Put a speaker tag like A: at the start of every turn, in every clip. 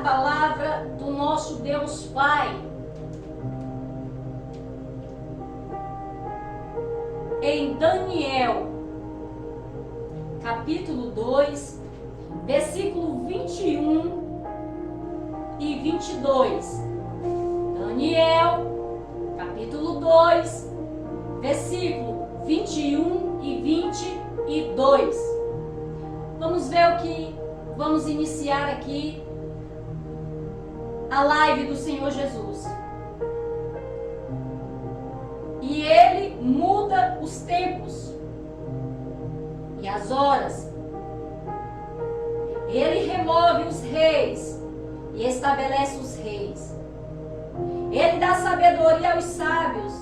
A: palavra do nosso Deus Pai. Em Daniel, capítulo 2, versículo 21 e 22. Daniel, capítulo 2, versículo 21 e 22. Vamos ver o que vamos iniciar aqui a live do Senhor Jesus. E ele muda os tempos e as horas. Ele remove os reis e estabelece os reis. Ele dá sabedoria aos sábios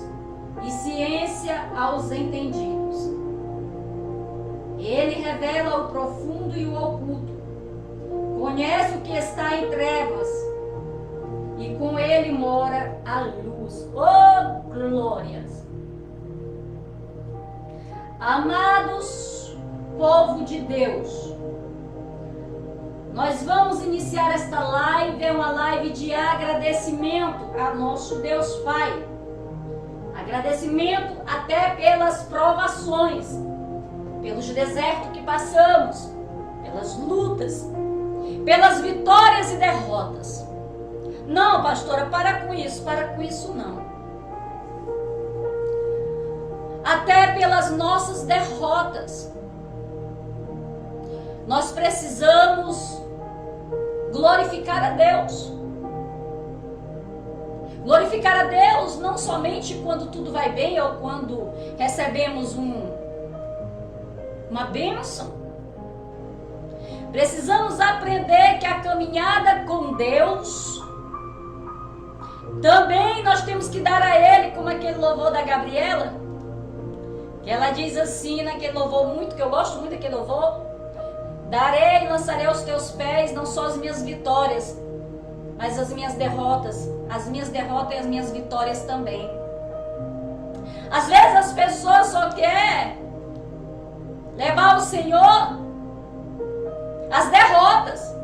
A: e ciência aos entendidos. Ele revela o profundo e o oculto. Conhece o que está em trevas e com ele mora a luz. Oh, glórias! Amados, povo de Deus, nós vamos iniciar esta live, é uma live de agradecimento a nosso Deus Pai. Agradecimento até pelas provações, pelos desertos que passamos, pelas lutas, pelas vitórias e derrotas. Não, pastora, para com isso não. Até pelas nossas derrotas. Nós precisamos glorificar a Deus. Glorificar a Deus não somente quando tudo vai bem ou quando recebemos uma bênção. Precisamos aprender que a caminhada com Deus, também nós temos que dar a Ele, como aquele louvor da Gabriela, que ela diz assim naquele louvor muito, que eu gosto muito daquele louvor: darei e lançarei aos teus pés não só as minhas vitórias, mas as minhas derrotas e as minhas vitórias também. Às vezes as pessoas só querem levar ao Senhor as derrotas,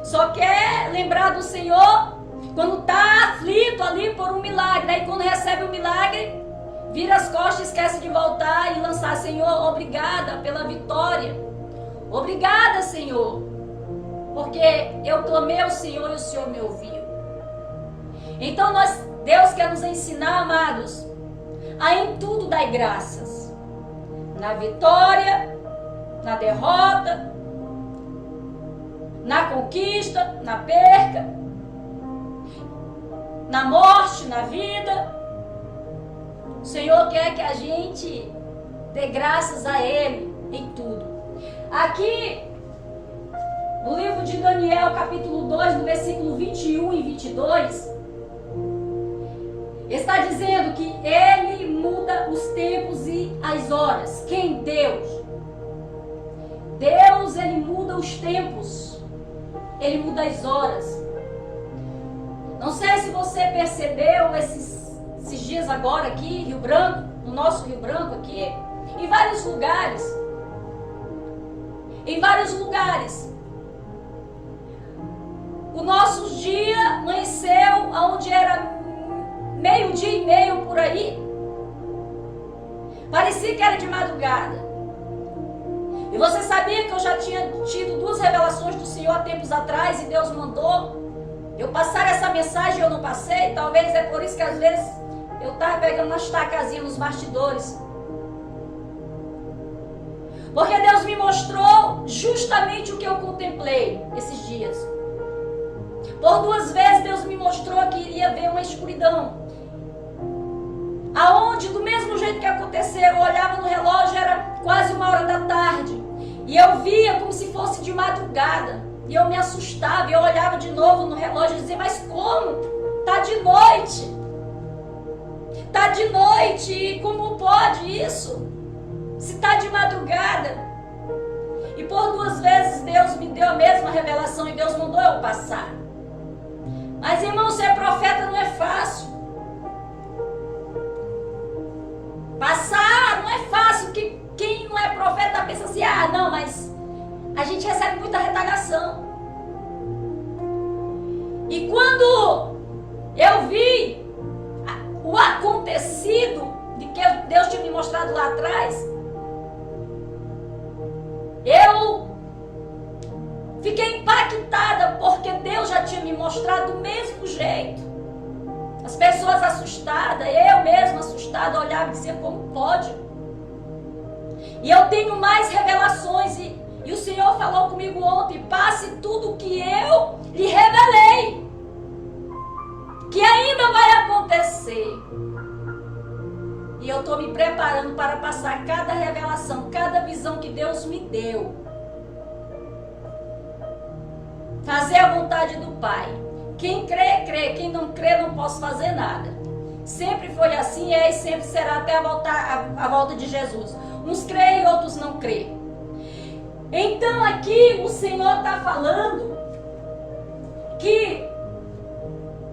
A: só quer lembrar do Senhor quando está aflito ali por um milagre. Aí quando recebe o milagre, vira as costas, esquece de voltar e lançar: Senhor, obrigada pela vitória. Obrigada, Senhor, porque eu clamei ao Senhor e o Senhor me ouviu. Então Deus quer nos ensinar, amados, a em tudo dar graças. Na vitória, na derrota, na conquista, na perca, na morte, na vida. O Senhor quer que a gente dê graças a Ele em tudo. Aqui, no livro de Daniel, capítulo 2, no versículo 21 e 22, está dizendo que Ele muda os tempos e as horas. Quem? Deus. Deus, Ele muda os tempos. Ele muda as horas. Não sei se você percebeu esses dias agora aqui, Rio Branco, no nosso Rio Branco aqui, em vários lugares. Em vários lugares. O nosso dia amanheceu onde era meio-dia e meio por aí. Parecia que era de madrugada. E você sabia que eu já tinha tido 2 revelações do Senhor há tempos atrás e Deus mandou eu passar essa mensagem e eu não passei? Talvez é por isso que às vezes eu estava pegando umas tacazinhas nos bastidores. Porque Deus me mostrou justamente o que eu contemplei esses dias. Por 2 vezes Deus me mostrou que iria ver uma escuridão. Aonde, do mesmo jeito que aconteceu, eu olhava no relógio, era quase 1h da tarde. E eu via como se fosse de madrugada. E eu me assustava, e eu olhava de novo no relógio e dizia: mas como? Tá de noite. Tá de noite, e como pode isso? Se tá de madrugada. E por 2 vezes Deus me deu a mesma revelação e Deus mandou eu passar. Mas, irmão, ser profeta não é fácil. Passar não é fácil, que quem não é profeta pensa assim: ah, não, mas a gente recebe muita retaliação. quando eu vi o acontecido de que Deus tinha me mostrado lá atrás, eu fiquei impactada, porque Deus já tinha me mostrado do mesmo jeito. As pessoas assustadas, eu mesma assustada, olhava e dizia, como pode? E eu tenho mais revelações, e o Senhor falou comigo ontem, passe tudo o que eu lhe revelei, que ainda vai acontecer. E eu estou me preparando para passar cada revelação, cada visão que Deus me deu. Fazer a vontade do Pai. Quem crê, crê. Quem não crê, não posso fazer nada. Sempre foi assim, e sempre será até a volta de Jesus. Uns creem, outros não creem. Então aqui o Senhor está falando que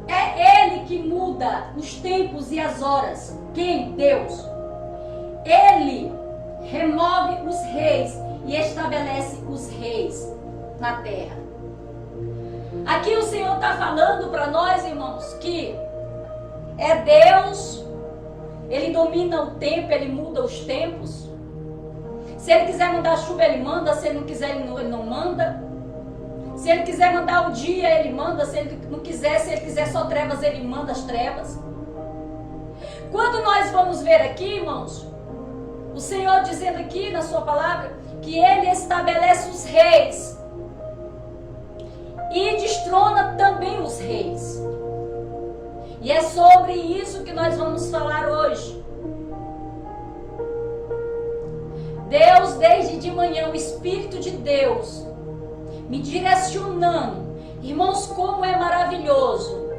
A: é Ele que muda os tempos e as horas. Quem? Deus. Ele remove os reis e estabelece os reis na terra. Aqui o Senhor está falando para nós, irmãos, que é Deus, Ele domina o tempo, Ele muda os tempos. Se Ele quiser mandar chuva, Ele manda. Se Ele não quiser, Ele não manda. Se Ele quiser mandar o dia, Ele manda. Se Ele não quiser, se Ele quiser só trevas, Ele manda as trevas. Quando nós vamos ver aqui, irmãos, o Senhor dizendo aqui na sua palavra que Ele estabelece os reis e destrona também os reis. E é sobre isso que nós vamos falar hoje. Deus, desde de manhã, o Espírito de Deus me direcionando. Irmãos, como é maravilhoso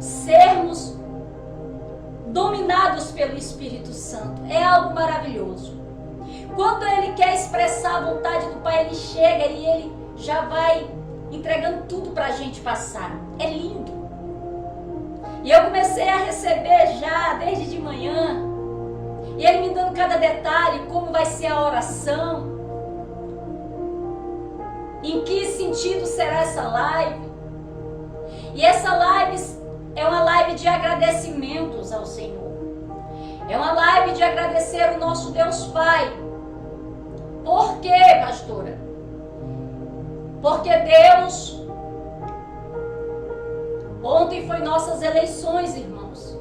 A: sermos dominados pelo Espírito Santo. É algo maravilhoso. Quando Ele quer expressar a vontade do Pai, Ele chega e Ele já vai entregando tudo para a gente passar. É lindo. E eu comecei a receber já desde de manhã, e Ele me dando cada detalhe, como vai ser a oração, em que sentido será essa live. E essa live é uma live de agradecimentos ao Senhor. É uma live de agradecer o nosso Deus Pai. Por quê, pastora? Porque Deus, ontem foi nossas eleições, irmãos.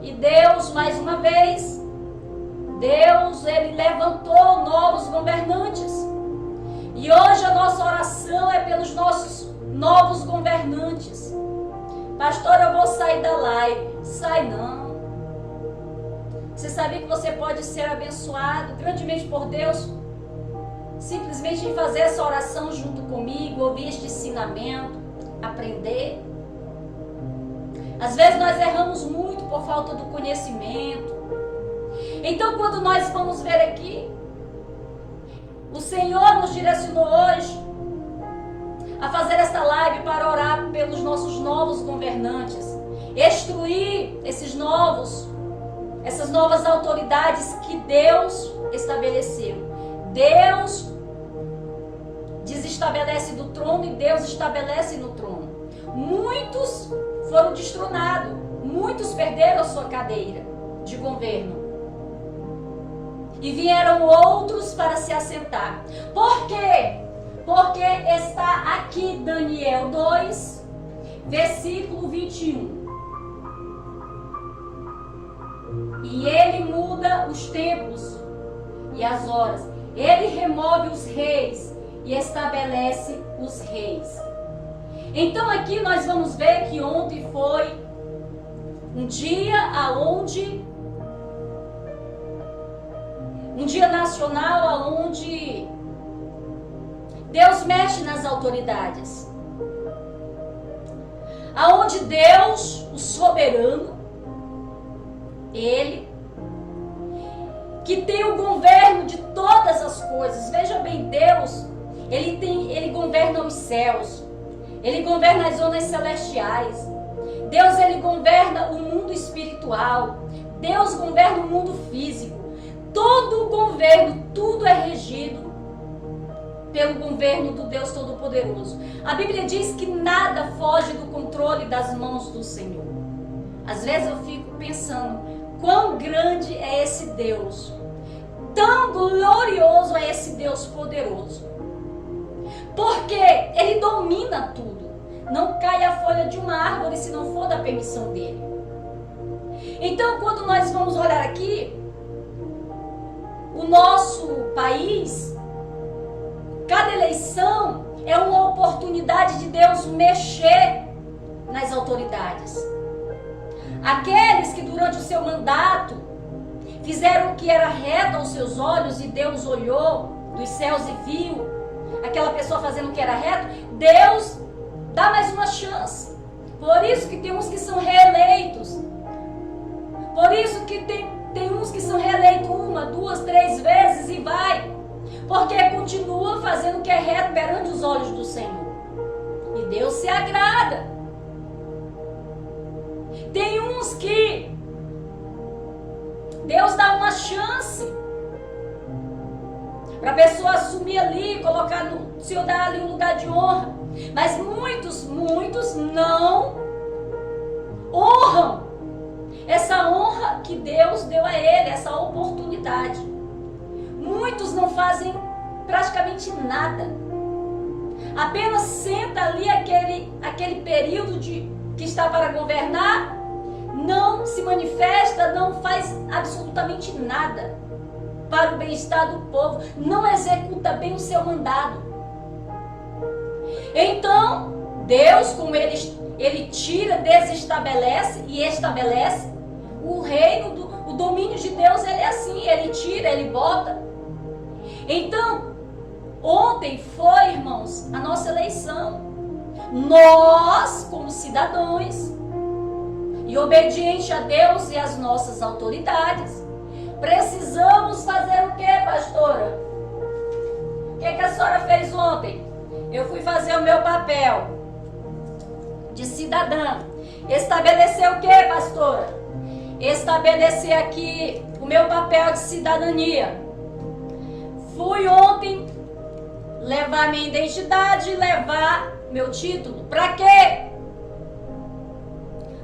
A: E Deus, mais uma vez, Deus, Ele levantou novos governantes. E hoje a nossa oração é pelos nossos novos governantes. Pastor, eu vou sair da live. Sai não. Você sabia que você pode ser abençoado grandemente por Deus? Simplesmente em fazer essa oração junto comigo, ouvir este ensinamento, aprender. Às vezes nós erramos muito por falta do conhecimento. Então, quando nós vamos ver aqui, o Senhor nos direcionou hoje a fazer esta live para orar pelos nossos novos governantes, instruir essas novas autoridades que Deus estabeleceu. Deus desestabelece do trono e Deus estabelece no trono. Muitos foram destronados, muitos perderam a sua cadeira de governo. E vieram outros para se assentar. Por quê? Porque está aqui Daniel 2, versículo 21. E Ele muda os tempos e as horas. Ele remove os reis e estabelece os reis. Então aqui nós vamos ver que ontem foi um dia nacional aonde Deus mexe nas autoridades. Aonde Deus, o soberano, Ele que tem o governo de todas as coisas. Veja bem, Deus, Ele governa os céus. Ele governa as zonas celestiais. Deus, Ele governa o mundo espiritual. Deus governa o mundo físico. Todo o governo, tudo é regido pelo governo do Deus Todo-Poderoso. A Bíblia diz que nada foge do controle das mãos do Senhor. Às vezes eu fico pensando, quão grande é esse Deus, tão glorioso é esse Deus poderoso, porque Ele domina tudo. Não cai a folha de uma árvore se não for da permissão dEle. Então, quando nós vamos olhar aqui, o nosso país, cada eleição é uma oportunidade de Deus mexer nas autoridades. Aqueles que durante o seu mandato fizeram o que era reto aos seus olhos e Deus olhou dos céus e viu aquela pessoa fazendo o que era reto, Deus dá mais uma chance. Por isso que tem uns que são reeleitos. Por isso que tem uns que são reeleitos 1, 2, 3 vezes e vai. Porque continua fazendo o que é reto perante os olhos do Senhor. E Deus se agrada. Tem uns que Deus dá uma chance para a pessoa assumir ali, colocar no Senhor, dar ali um lugar de honra. Mas muitos não honram essa honra que Deus deu a ele, essa oportunidade. Muitos não fazem praticamente nada. Apenas senta ali aquele período que está para governar, não se manifesta, não faz absolutamente nada para o bem-estar do povo, não executa bem o seu mandado. Então, Deus, como ele tira, desestabelece e estabelece o reino, o domínio de Deus, ele é assim, ele tira, ele bota. Então, ontem foi, irmãos, a nossa eleição. Nós, como cidadãos, e obediente a Deus e às nossas autoridades, precisamos fazer o que, pastora? O que a senhora fez ontem? Eu fui fazer o meu papel de cidadã. Estabelecer o que, pastora? Estabelecer aqui o meu papel de cidadania. Fui ontem levar minha identidade, levar meu título. Para quê?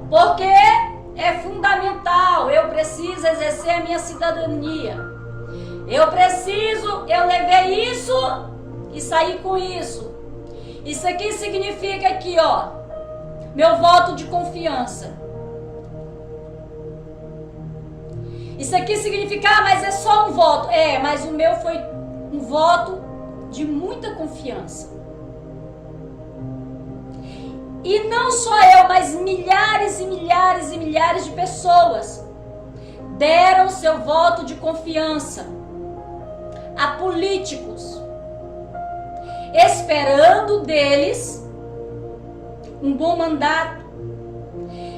A: Porque é fundamental, eu preciso exercer a minha cidadania. Eu levei isso e saí com isso. Isso aqui significa aqui, ó, meu voto de confiança. Isso aqui significa, mas é só um voto. Mas o meu foi um voto de muita confiança. E não só eu, mas milhares e milhares e milhares de pessoas deram seu voto de confiança a políticos, esperando deles um bom mandato,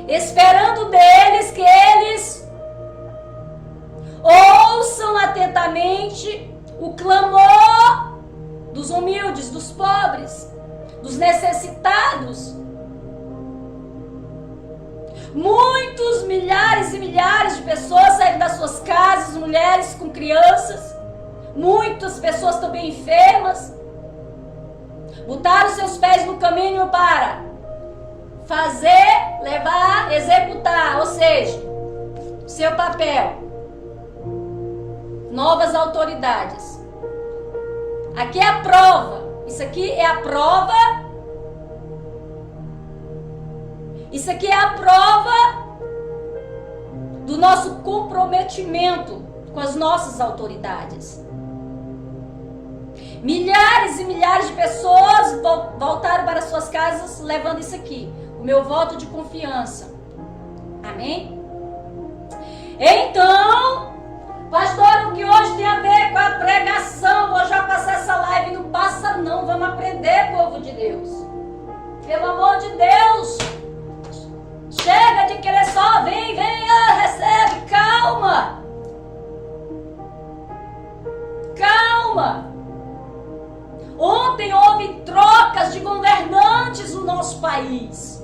A: esperando deles que eles ouçam atentamente o clamor dos humildes, dos pobres, dos necessitados. Muitos, milhares e milhares de pessoas saíram das suas casas, mulheres com crianças, muitas pessoas também enfermas, botaram seus pés no caminho para fazer, levar, executar, ou seja, seu papel. Novas autoridades. Aqui é a prova. Isso aqui é a prova. Isso aqui é a prova do nosso comprometimento com as nossas autoridades. Milhares e milhares de pessoas voltaram para suas casas levando isso aqui, o meu voto de confiança. Amém? Então, pastor, o que hoje tem a ver com a pregação? Vou já passar essa live. Não passa não, vamos aprender, povo de Deus. Pelo amor de Deus. Chega de querer só, venha, recebe, calma. Calma. Ontem houve trocas de governantes no nosso país,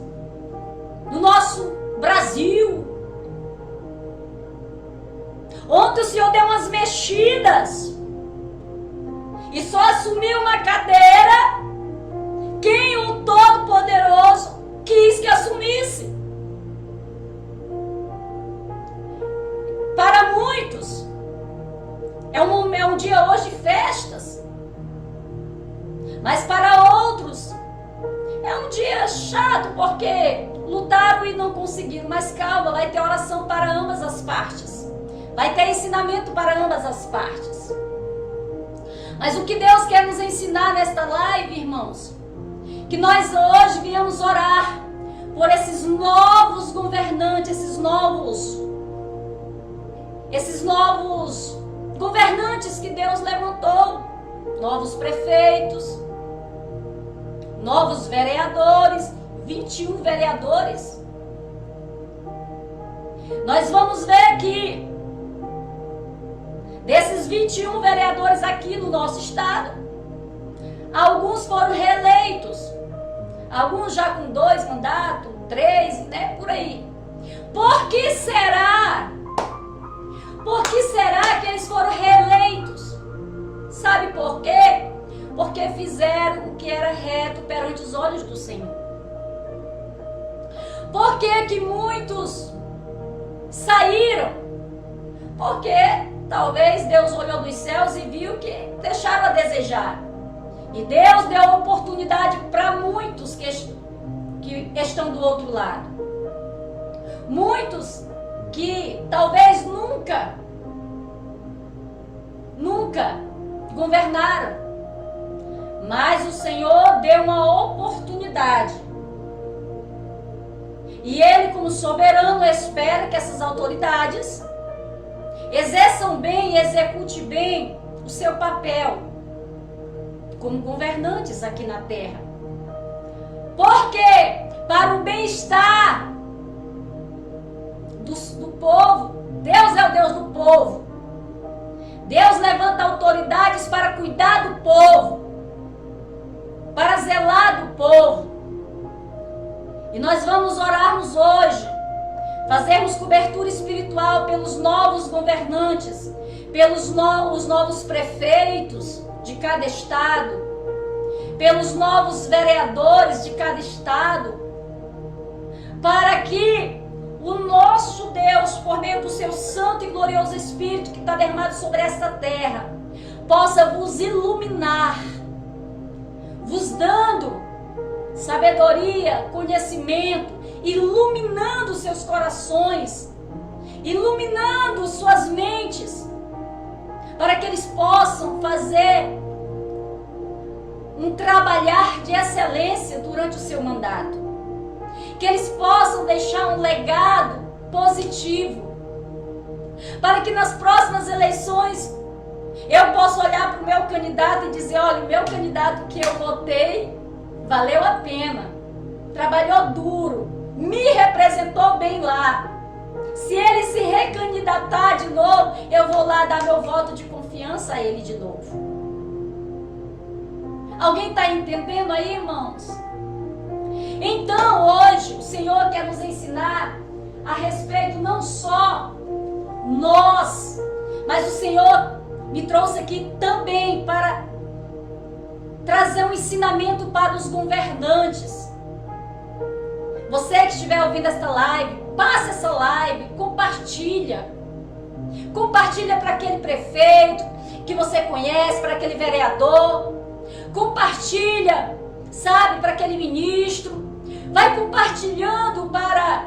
A: no nosso Brasil. Ontem o Senhor deu umas mexidas. E só assumir uma cadeira, quem o Todo-Poderoso quis que assumisse. Para muitos, é um dia hoje de festas, mas para outros, é um dia chato, porque lutaram e não conseguiram. Mas calma, vai ter oração para ambas as partes. Vai ter ensinamento para ambas as partes. Mas o que Deus quer nos ensinar nesta live, irmãos, que nós hoje viemos orar por esses novos governantes, esses novos governantes que Deus levantou, novos prefeitos, novos vereadores, 21 vereadores. Nós vamos ver aqui, desses 21 vereadores aqui no nosso estado, alguns foram reeleitos, alguns já com 2 mandatos, 3, né, por aí. Por que será? Por que será que eles foram reeleitos? Sabe por quê? Porque fizeram o que era reto perante os olhos do Senhor. Por que que muitos saíram? Porque talvez Deus olhou dos céus e viu que deixaram a desejar. E Deus deu a oportunidade para muitos que estão do outro lado. Muitos que talvez nunca governaram. Mas o Senhor deu uma oportunidade. E Ele, como soberano, espera que essas autoridades exerçam bem e executem bem o seu papel como governantes aqui na terra. Porque para o bem-estar do povo, Deus é o Deus do povo. Deus levanta autoridades para cuidar do povo, para zelar do povo. E nós vamos orarmos hoje, fazermos cobertura espiritual pelos novos governantes, pelos os novos prefeitos de cada estado, pelos novos vereadores de cada estado, para que o nosso Deus, por meio do seu santo e glorioso Espírito que está derramado sobre esta terra, possa vos iluminar, vos dando sabedoria, conhecimento, iluminando seus corações, iluminando suas mentes, para que eles possam fazer um trabalhar de excelência durante o seu mandato, que eles possam deixar um legado positivo, para que nas próximas eleições eu possa olhar para o meu candidato e dizer: olha, o meu candidato que eu votei valeu a pena, trabalhou duro, me representou bem lá. Se ele se recandidatar de novo, eu vou lá dar meu voto de confiança a ele de novo. Alguém está entendendo aí, irmãos? Então hoje o Senhor quer nos ensinar a respeito não só nós, mas o Senhor me trouxe aqui também para trazer um ensinamento para os governantes. Você que estiver ouvindo esta live, passa essa live, compartilha. Compartilha para aquele prefeito que você conhece, para aquele vereador. Compartilha, sabe, para aquele ministro. Vai compartilhando para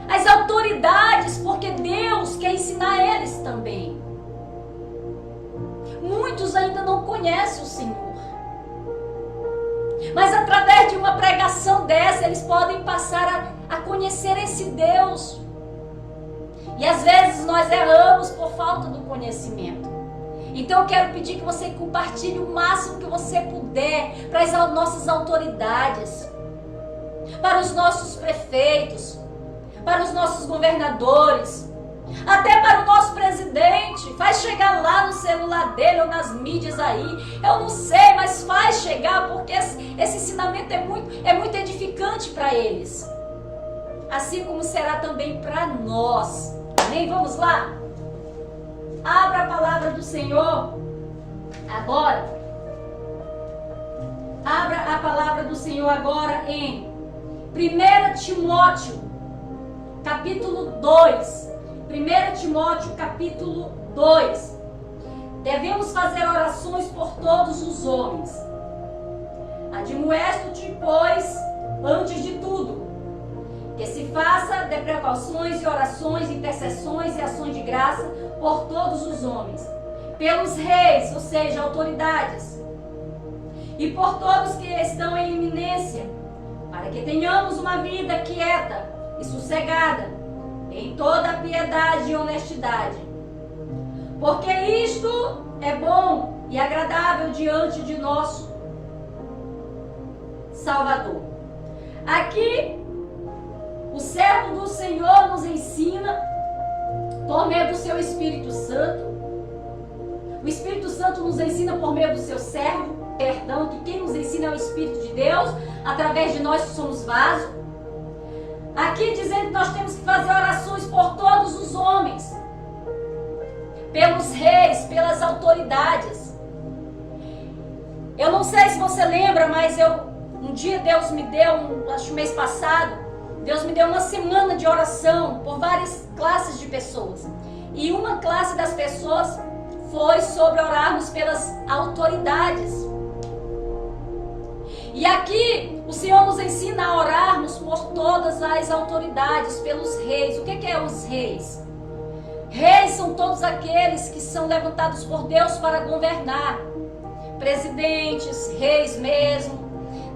A: as autoridades, porque Deus quer ensinar eles também. Muitos ainda não conhecem o Senhor. Mas através de uma pregação dessa, eles podem passar a conhecer esse Deus. E às vezes nós erramos por falta do conhecimento. Então eu quero pedir que você compartilhe o máximo que você puder para as nossas autoridades, para os nossos prefeitos, para os nossos governadores, até para o nosso presidente. Faz chegar lá no celular dele ou nas mídias aí, eu não sei, mas faz chegar, porque esse ensinamento é muito edificante para eles, assim como será também para nós. Amém? Vamos lá? Abra a palavra do Senhor agora Abra a palavra do Senhor agora em 1 Timóteo, capítulo 2. 1 Timóteo, capítulo 2. Devemos fazer orações por todos os homens. Admoesto-te, pois, antes de tudo, que se faça de precauções e orações, intercessões e ações de graça por todos os homens, pelos reis, ou seja, autoridades, e por todos que estão em eminência, para que tenhamos uma vida quieta e sossegada, em toda piedade e honestidade. Porque isto é bom e agradável diante de nosso Salvador. Aqui, o servo do Senhor nos ensina, por meio do seu Espírito Santo. O Espírito Santo nos ensina por meio do seu servo, que quem nos ensina é o Espírito de Deus, através de nós que somos vaso. Aqui dizendo que nós temos que fazer orações por todos os homens, pelos reis, pelas autoridades. Eu não sei se você lembra, mas um dia Deus me deu, acho que mês passado, Deus me deu uma semana de oração por várias classes de pessoas. E uma classe das pessoas foi sobre orarmos pelas autoridades. E aqui o Senhor nos ensina a orarmos por todas as autoridades, pelos reis. O que é os reis? Reis são todos aqueles que são levantados por Deus para governar. Presidentes, reis mesmo,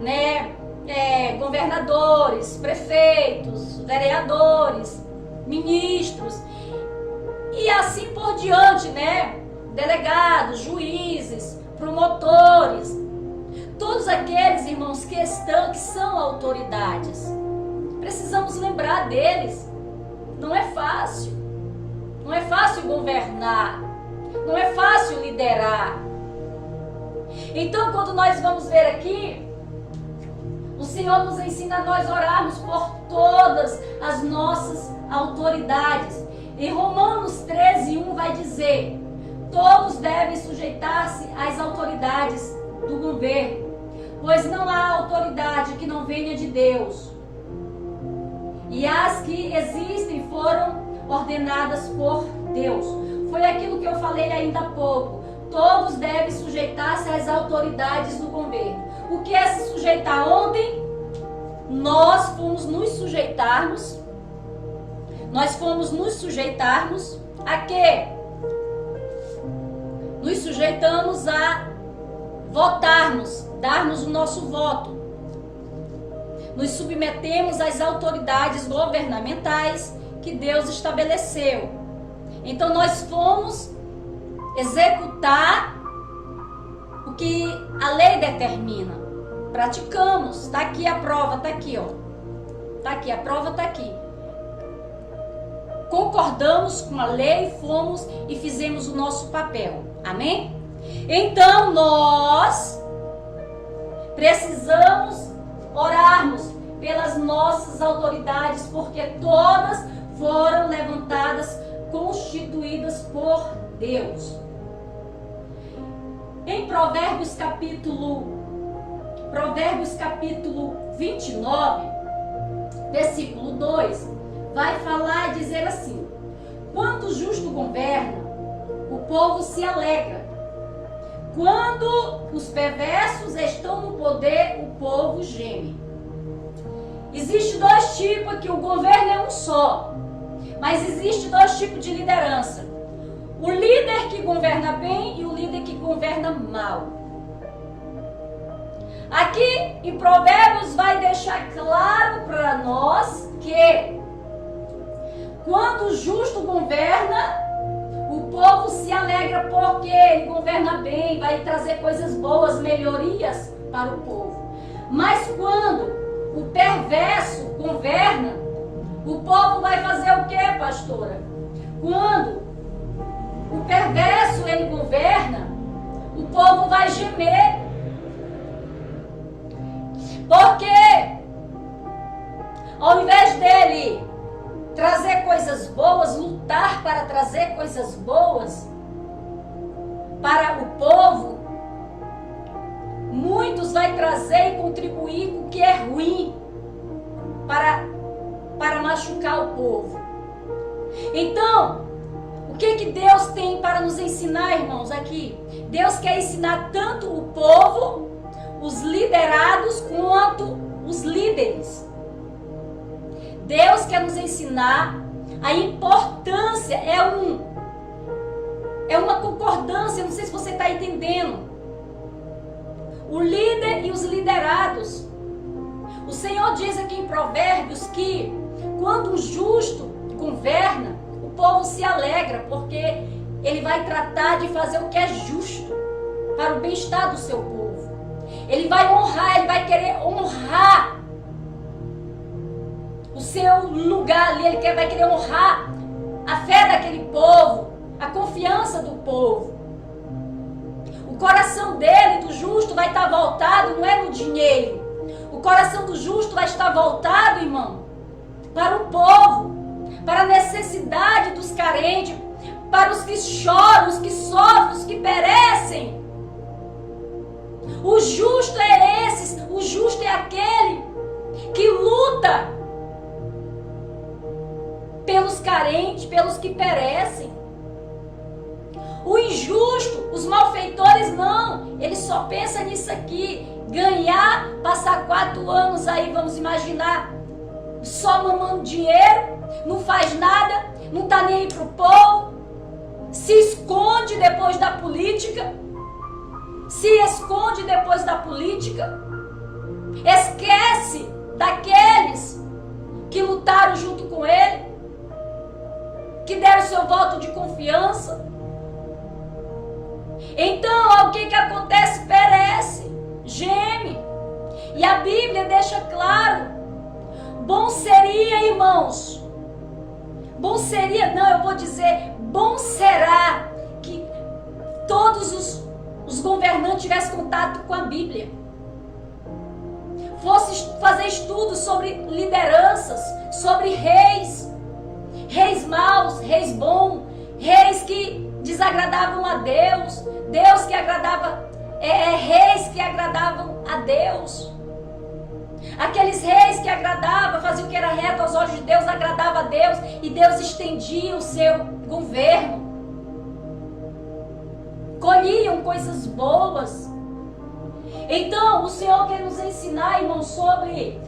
A: né? Governadores, prefeitos, vereadores, ministros e assim por diante, né? Delegados, juízes, promotores, todos aqueles, irmãos, que são autoridades. Precisamos lembrar deles. Não é fácil. Não é fácil governar. Não é fácil liderar. Então, quando nós vamos ver aqui, o Senhor nos ensina a nós orarmos por todas as nossas autoridades. Em Romanos 13:1 vai dizer: todos devem sujeitar-se às autoridades do governo, pois não há autoridade que não venha de Deus. E as que existem foram ordenadas por Deus. Foi aquilo que eu falei ainda há pouco. Todos devem sujeitar-se às autoridades do governo. O que é se sujeitar? Ontem nós fomos nos sujeitarmos. Nós fomos nos sujeitarmos a quê? Nos sujeitamos a votarmos, darmos o nosso voto. Nos submetemos às autoridades governamentais que Deus estabeleceu. Então nós fomos executar o que a lei determina. Praticamos. Está aqui a prova, está aqui, ó. Está aqui, a prova está aqui. Concordamos com a lei, fomos e fizemos o nosso papel. Amém? Então nós precisamos orarmos pelas nossas autoridades, porque todas foram levantadas, constituídas por Deus. Em Provérbios capítulo 29, versículo 2, vai falar e dizer assim: quando o justo governa, o povo se alegra. Quando os perversos estão no poder, o povo geme. Existe dois tipos, que o governo é um só, mas existe dois tipos de liderança: o líder que governa bem e o líder que governa mal. Aqui em Provérbios vai deixar claro para nós que quando o justo governa, o povo se alegra porque ele governa bem, vai trazer coisas boas, melhorias para o povo. Mas quando o perverso governa, o povo vai fazer o que, pastora? Quando o perverso ele governa, o povo vai gemer. Porque ao invés dele trazer coisas boas, lutar para trazer coisas boas para o povo, muitos vai trazer e contribuir com o que é ruim para machucar o povo. Então, o que Deus tem para nos ensinar, irmãos, aqui? Deus quer ensinar tanto o povo, os liderados, quanto os líderes. Deus quer nos ensinar a importância, é uma concordância, não sei se você está entendendo. O líder e os liderados. O Senhor diz aqui em Provérbios que quando o justo governa, o povo se alegra, porque ele vai tratar de fazer o que é justo para o bem-estar do seu povo. Ele vai honrar, ele vai querer honrar o seu lugar ali, ele vai querer honrar a fé daquele povo, a confiança do povo. O coração dele, do justo, vai estar voltado, não é no dinheiro. O coração do justo vai estar voltado, irmão, para o povo, para a necessidade dos carentes, para os que choram, os que sofrem, os que perecem. O justo é esse, o justo é aquele que luta pelos carentes, pelos que perecem. O injusto, os malfeitores não, ele só pensa nisso aqui, ganhar, passar 4 anos aí, vamos imaginar, só mamando dinheiro, não faz nada, não tá nem aí pro povo, se esconde depois da política, esquece daqueles que lutaram junto com ele, que deram seu voto de confiança. Então, o que acontece? Perece, geme. E a Bíblia deixa claro, bom seria, irmãos, bom será que todos os governantes tivessem contato com a Bíblia, fosse fazer estudos sobre lideranças, sobre reis maus, reis bons, reis que desagradavam a Deus, reis que agradavam a Deus. Aqueles reis que agradavam, faziam o que era reto aos olhos de Deus, agradava a Deus, e Deus estendia o seu governo. Colhiam coisas boas. Então, o Senhor quer nos ensinar, irmãos, sobre,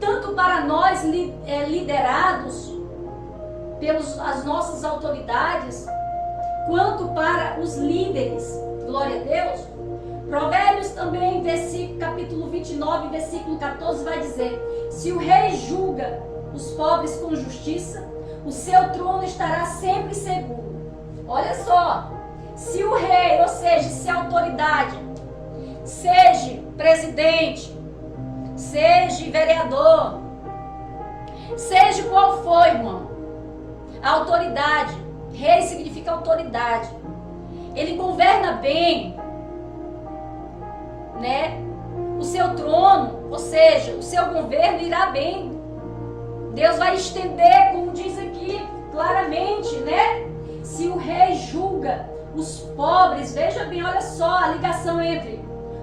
A: tanto para nós liderados pelas as nossas autoridades, quanto para os líderes. Glória a Deus. Provérbios também, capítulo 29, versículo 14, vai dizer: se o rei julga os pobres com justiça, o seu trono estará sempre seguro. Olha só, se o rei, ou seja, se a autoridade, seja presidente, seja vereador, seja qual for, irmão, a autoridade, rei significa autoridade, ele governa bem, né? O seu trono, ou seja, o seu governo irá bem. Deus vai estender, como diz aqui claramente, né? Se o rei julga os pobres, veja bem, olha só a ligação entre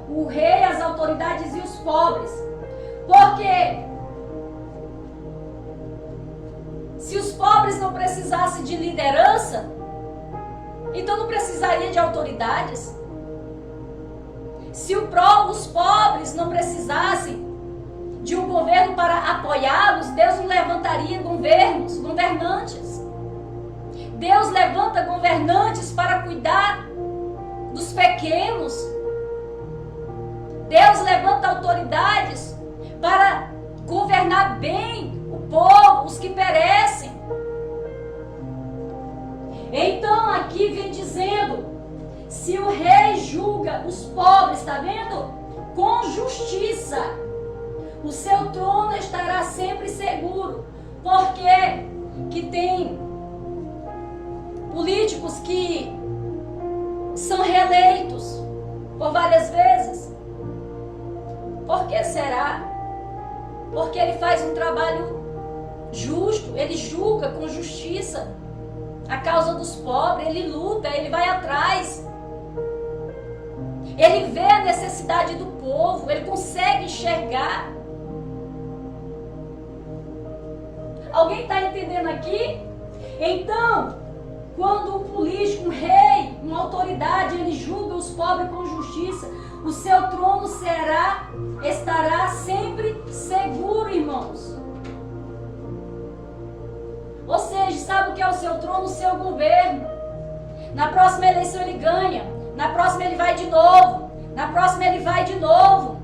A: o rei, as autoridades e os pobres. Porque se os pobres não precisassem de liderança, então não precisaria de autoridades. Se os pobres não precisassem de um governo para apoiá-los, Deus não levantaria governantes. Deus levanta governantes para cuidar dos pequenos. Deus levanta autoridades para governar bem o povo, os que perecem. Então aqui vem dizendo, se o rei julga os pobres, está vendo? Com justiça, o seu trono estará sempre seguro. Porque que tem políticos que são reeleitos por várias vezes? Por que será? Porque ele faz um trabalho justo, ele julga com justiça a causa dos pobres, ele luta, ele vai atrás. Ele vê a necessidade do povo, ele consegue enxergar. Alguém está entendendo aqui? Então, quando um político, um rei, uma autoridade, ele julga os pobres com justiça, o seu trono estará sempre seguro, irmãos. Ou seja, sabe o que é o seu trono? O seu governo. Na próxima eleição ele ganha, na próxima ele vai de novo, na próxima ele vai de novo.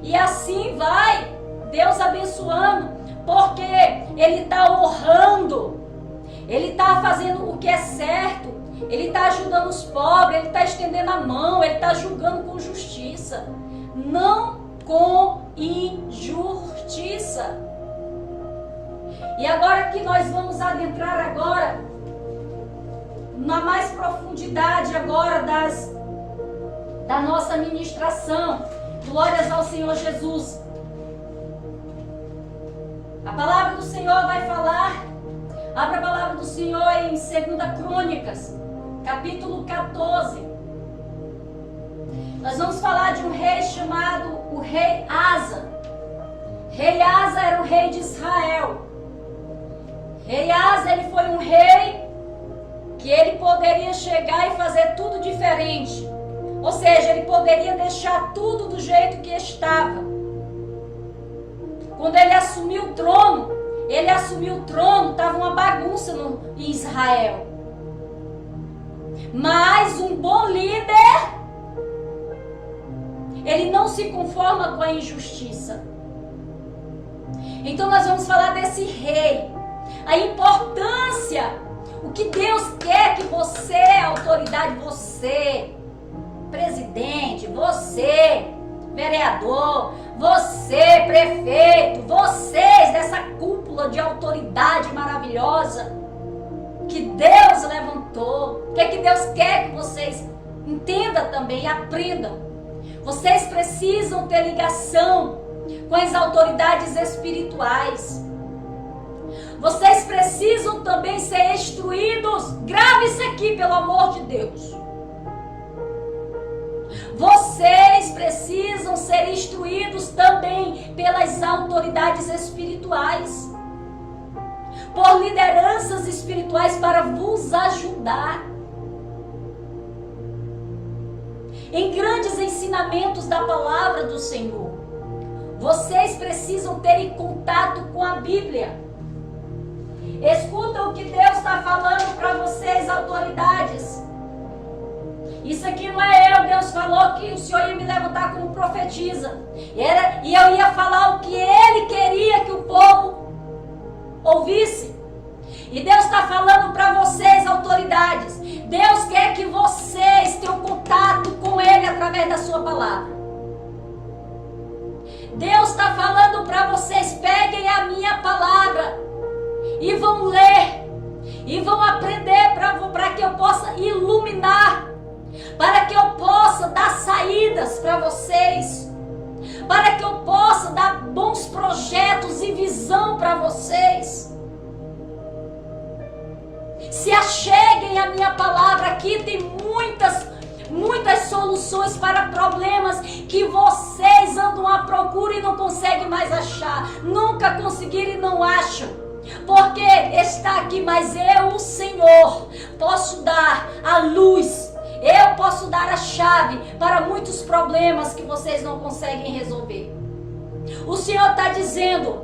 A: E assim vai, Deus abençoando, porque ele está honrando, ele está fazendo o que é certo, ele está ajudando os pobres, ele está estendendo a mão, ele está julgando com justiça, não com injustiça. E agora que nós vamos adentrar agora na mais profundidade agora da nossa ministração. Glórias ao Senhor Jesus. A palavra do Senhor vai falar. Abra a palavra do Senhor em 2 Crônicas, capítulo 14. Nós vamos falar de um rei chamado o rei Asa. Rei Asa era o rei de Israel. Rei Asa, ele foi um rei que ele poderia chegar e fazer tudo diferente. Ou seja, ele poderia deixar tudo do jeito que estava. Quando ele assumiu o trono, estava uma bagunça em Israel. Mas um bom líder, ele não se conforma com a injustiça. Então nós vamos falar desse rei. A importância, o que Deus quer que você, autoridade, você, presidente, você, vereador, você, prefeito, vocês dessa cúpula de autoridade maravilhosa que Deus levantou, o que é que Deus quer que vocês entendam também e aprendam. Vocês precisam ter ligação com as autoridades espirituais. Vocês precisam também ser instruídos. Grave isso aqui, pelo amor de Deus. Vocês precisam ser instruídos também pelas autoridades espirituais, por lideranças espirituais para vos ajudar em grandes ensinamentos da palavra do Senhor. Vocês precisam ter contato com a Bíblia. Escuta o que Deus está falando para vocês, autoridades. Isso aqui não é eu. Deus falou que o Senhor ia me levantar como profetisa. E eu ia falar o que Ele queria que o povo ouvisse. E Deus está falando para vocês, autoridades. Deus quer que vocês tenham contato com Ele através da sua palavra. Deus está falando para vocês, peguem a minha palavra e vão ler, e vão aprender para que eu possa iluminar, para que eu possa dar saídas para vocês, para que eu possa dar bons projetos e visão para vocês. Se acheguem à minha palavra, aqui tem muitas soluções para problemas que vocês andam à procura e não conseguem mais achar, nunca conseguiram e não acham. Porque está aqui, mas eu, o Senhor, posso dar a luz, eu posso dar a chave para muitos problemas que vocês não conseguem resolver. O Senhor está dizendo,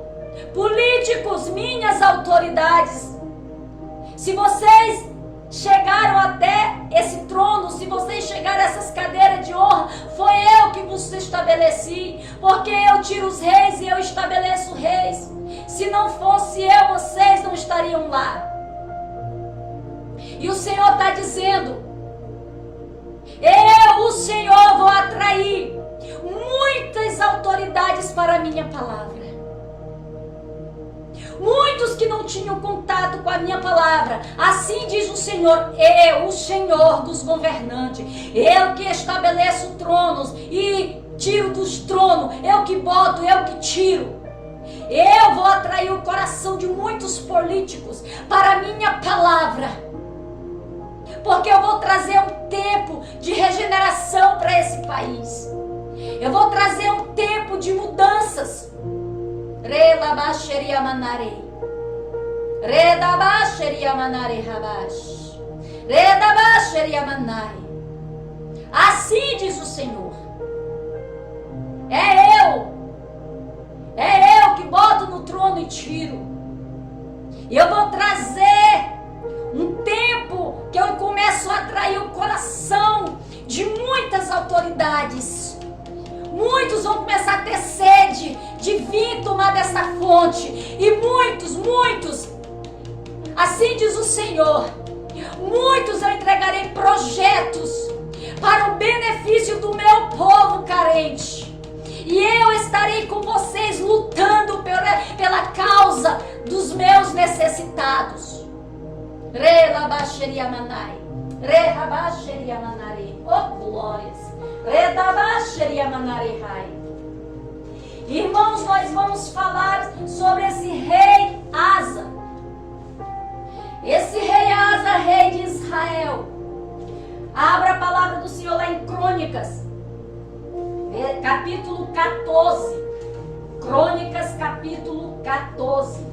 A: políticos, minhas autoridades, se vocês chegaram até esse trono, se vocês chegaram a essas cadeiras de honra, foi eu que vos estabeleci, porque eu tiro os reis e eu estabeleço reis. Se não fosse eu, vocês não estariam lá. E o Senhor está dizendo, eu, o Senhor, vou atrair muitas autoridades para a minha palavra. Muitos que não tinham contato com a minha palavra. Assim diz o Senhor, eu, o Senhor dos governantes, eu que estabeleço tronos e tiro dos tronos, eu que boto, eu que tiro. Eu vou atrair o coração de muitos políticos para a minha palavra, porque eu vou trazer um tempo de regeneração para esse país. Eu vou trazer um tempo de mudanças. Relabaxeriamanarei. Redabaxeriamanarei rabax. Redabaxeriamanarei. Assim diz o Senhor. É eu que boto no trono e tiro. Eu vou trazer um tempo que eu começo a atrair o coração de muitas autoridades. Muitos vão começar a ter sede de vir tomar dessa fonte. E muitos, assim diz o Senhor, muitos eu entregarei projetos para o benefício do meu povo carente. E eu estarei com vocês lutando pela causa dos meus necessitados. Relabaxeriamanai. Rehabaxeriamanare. Oh, glórias. Redabaxeriamanarehai. Irmãos, nós vamos falar sobre esse rei Asa. Esse rei Asa, rei de Israel. Abra a palavra do Senhor lá em Crônicas, capítulo 14. Crônicas, capítulo 14.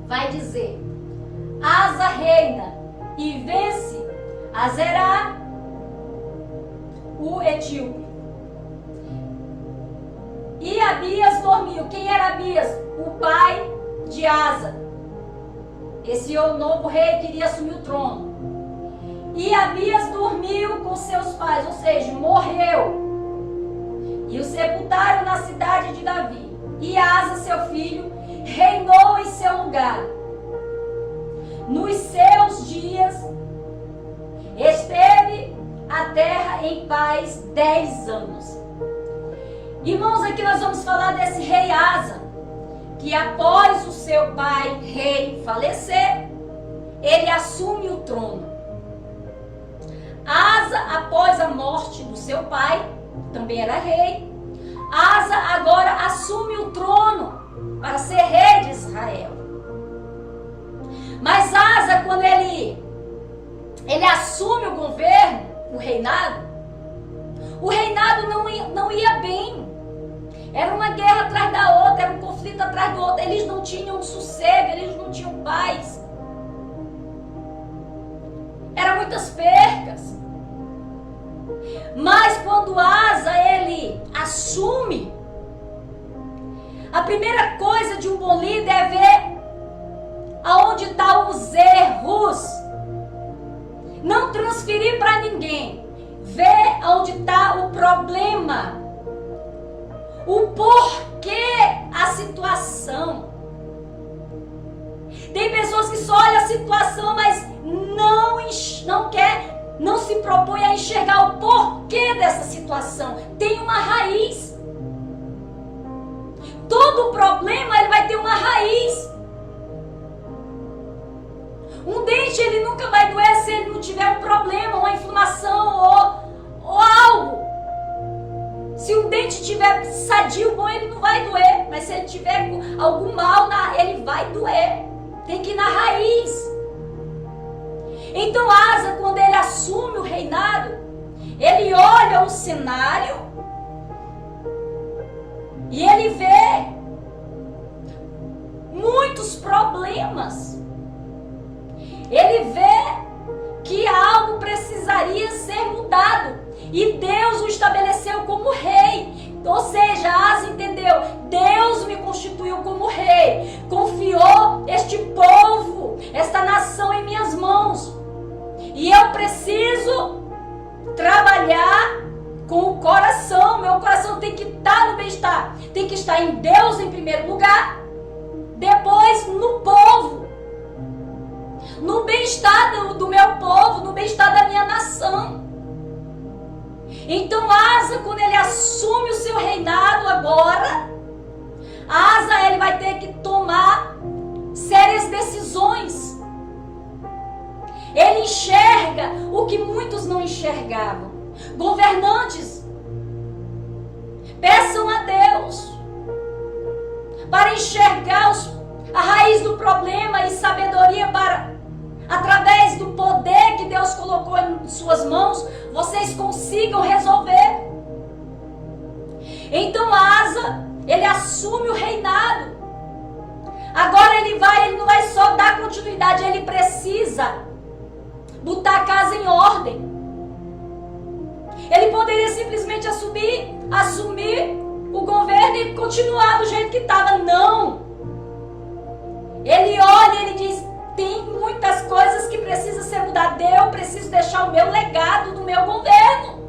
A: Vai dizer: Asa reina e vence a Zerá, o etíope. E Abias dormiu. Quem era Abias? O pai de Asa. Esse é o novo rei que iria assumir o trono. E Abias dormiu com seus pais, ou seja, morreu. E o sepultaram na cidade de Davi. E Asa, seu filho, reinou em seu lugar. Nos seus dias esteve a terra em paz 10 anos. Irmãos, aqui nós vamos falar desse rei Asa, que após o seu pai rei falecer, ele assume o trono. Asa, após a morte do seu pai, também era rei, Asa agora assume o trono para ser rei de Israel. Mas Asa, quando ele assume o governo, o reinado não ia bem. Era uma guerra atrás da outra, era um conflito atrás do outro. Eles não tinham sossego, eles não tinham paz. Eram muitas percas. Mas quando Asa, ele assume, a primeira coisa de um bom líder é ver aonde estão os erros. Não transferir para ninguém. Ver aonde está o problema. O porquê a situação. Tem pessoas que só olham a situação, mas não se propõe a enxergar o porquê dessa situação. Tem uma raiz. Todo problema ele vai ter uma raiz. Um dente ele nunca vai doer se ele não tiver um problema, uma inflamação ou algo. Se um dente tiver sadio, bom, ele não vai doer. Mas se ele tiver algum mal, ele vai doer. Tem que ir na raiz. Então Asa, quando ele assume o reinado, ele olha o cenário e ele vê muitos problemas. Ele vê que algo precisaria ser mudado. E Deus o estabeleceu como rei. Ou seja, Asa entendeu, Deus me constituiu como rei. Confiou este povo, esta nação em minhas mãos. E eu preciso trabalhar com o coração. Meu coração tem que estar no bem-estar. Tem que estar em Deus em primeiro lugar. Depois no povo. No bem-estar do meu povo, no bem-estar da minha nação. Então Asa, quando ele assume o seu reinado agora, Asa ele vai ter que tomar sérias decisões. Ele enxerga o que muitos não enxergavam. Governantes, peçam a Deus para enxergar a raiz do problema e sabedoria para, através do poder que Deus colocou em suas mãos, vocês consigam resolver. Então Asa, ele assume o reinado. Agora ele não vai só dar continuidade, ele precisa botar a casa em ordem. Ele poderia simplesmente assumir o governo e continuar do jeito que estava. Não. Ele olha e ele diz, tem muitas coisas que precisam ser mudadas. Eu preciso deixar o meu legado do meu governo.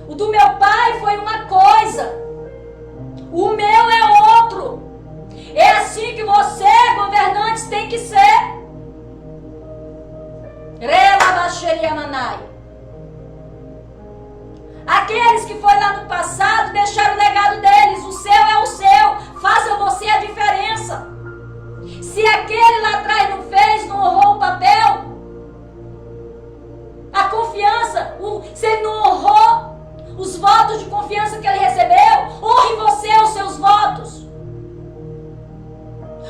A: O do meu pai foi uma coisa. O meu é outro. É assim que você, governantes, tem que ser. Aqueles que foram lá no passado deixaram o legado deles. O seu é o seu. Faça você a diferença. Se aquele lá atrás não fez, não honrou o papel, a confiança, se ele não honrou os votos de confiança que ele recebeu, honre você os seus votos.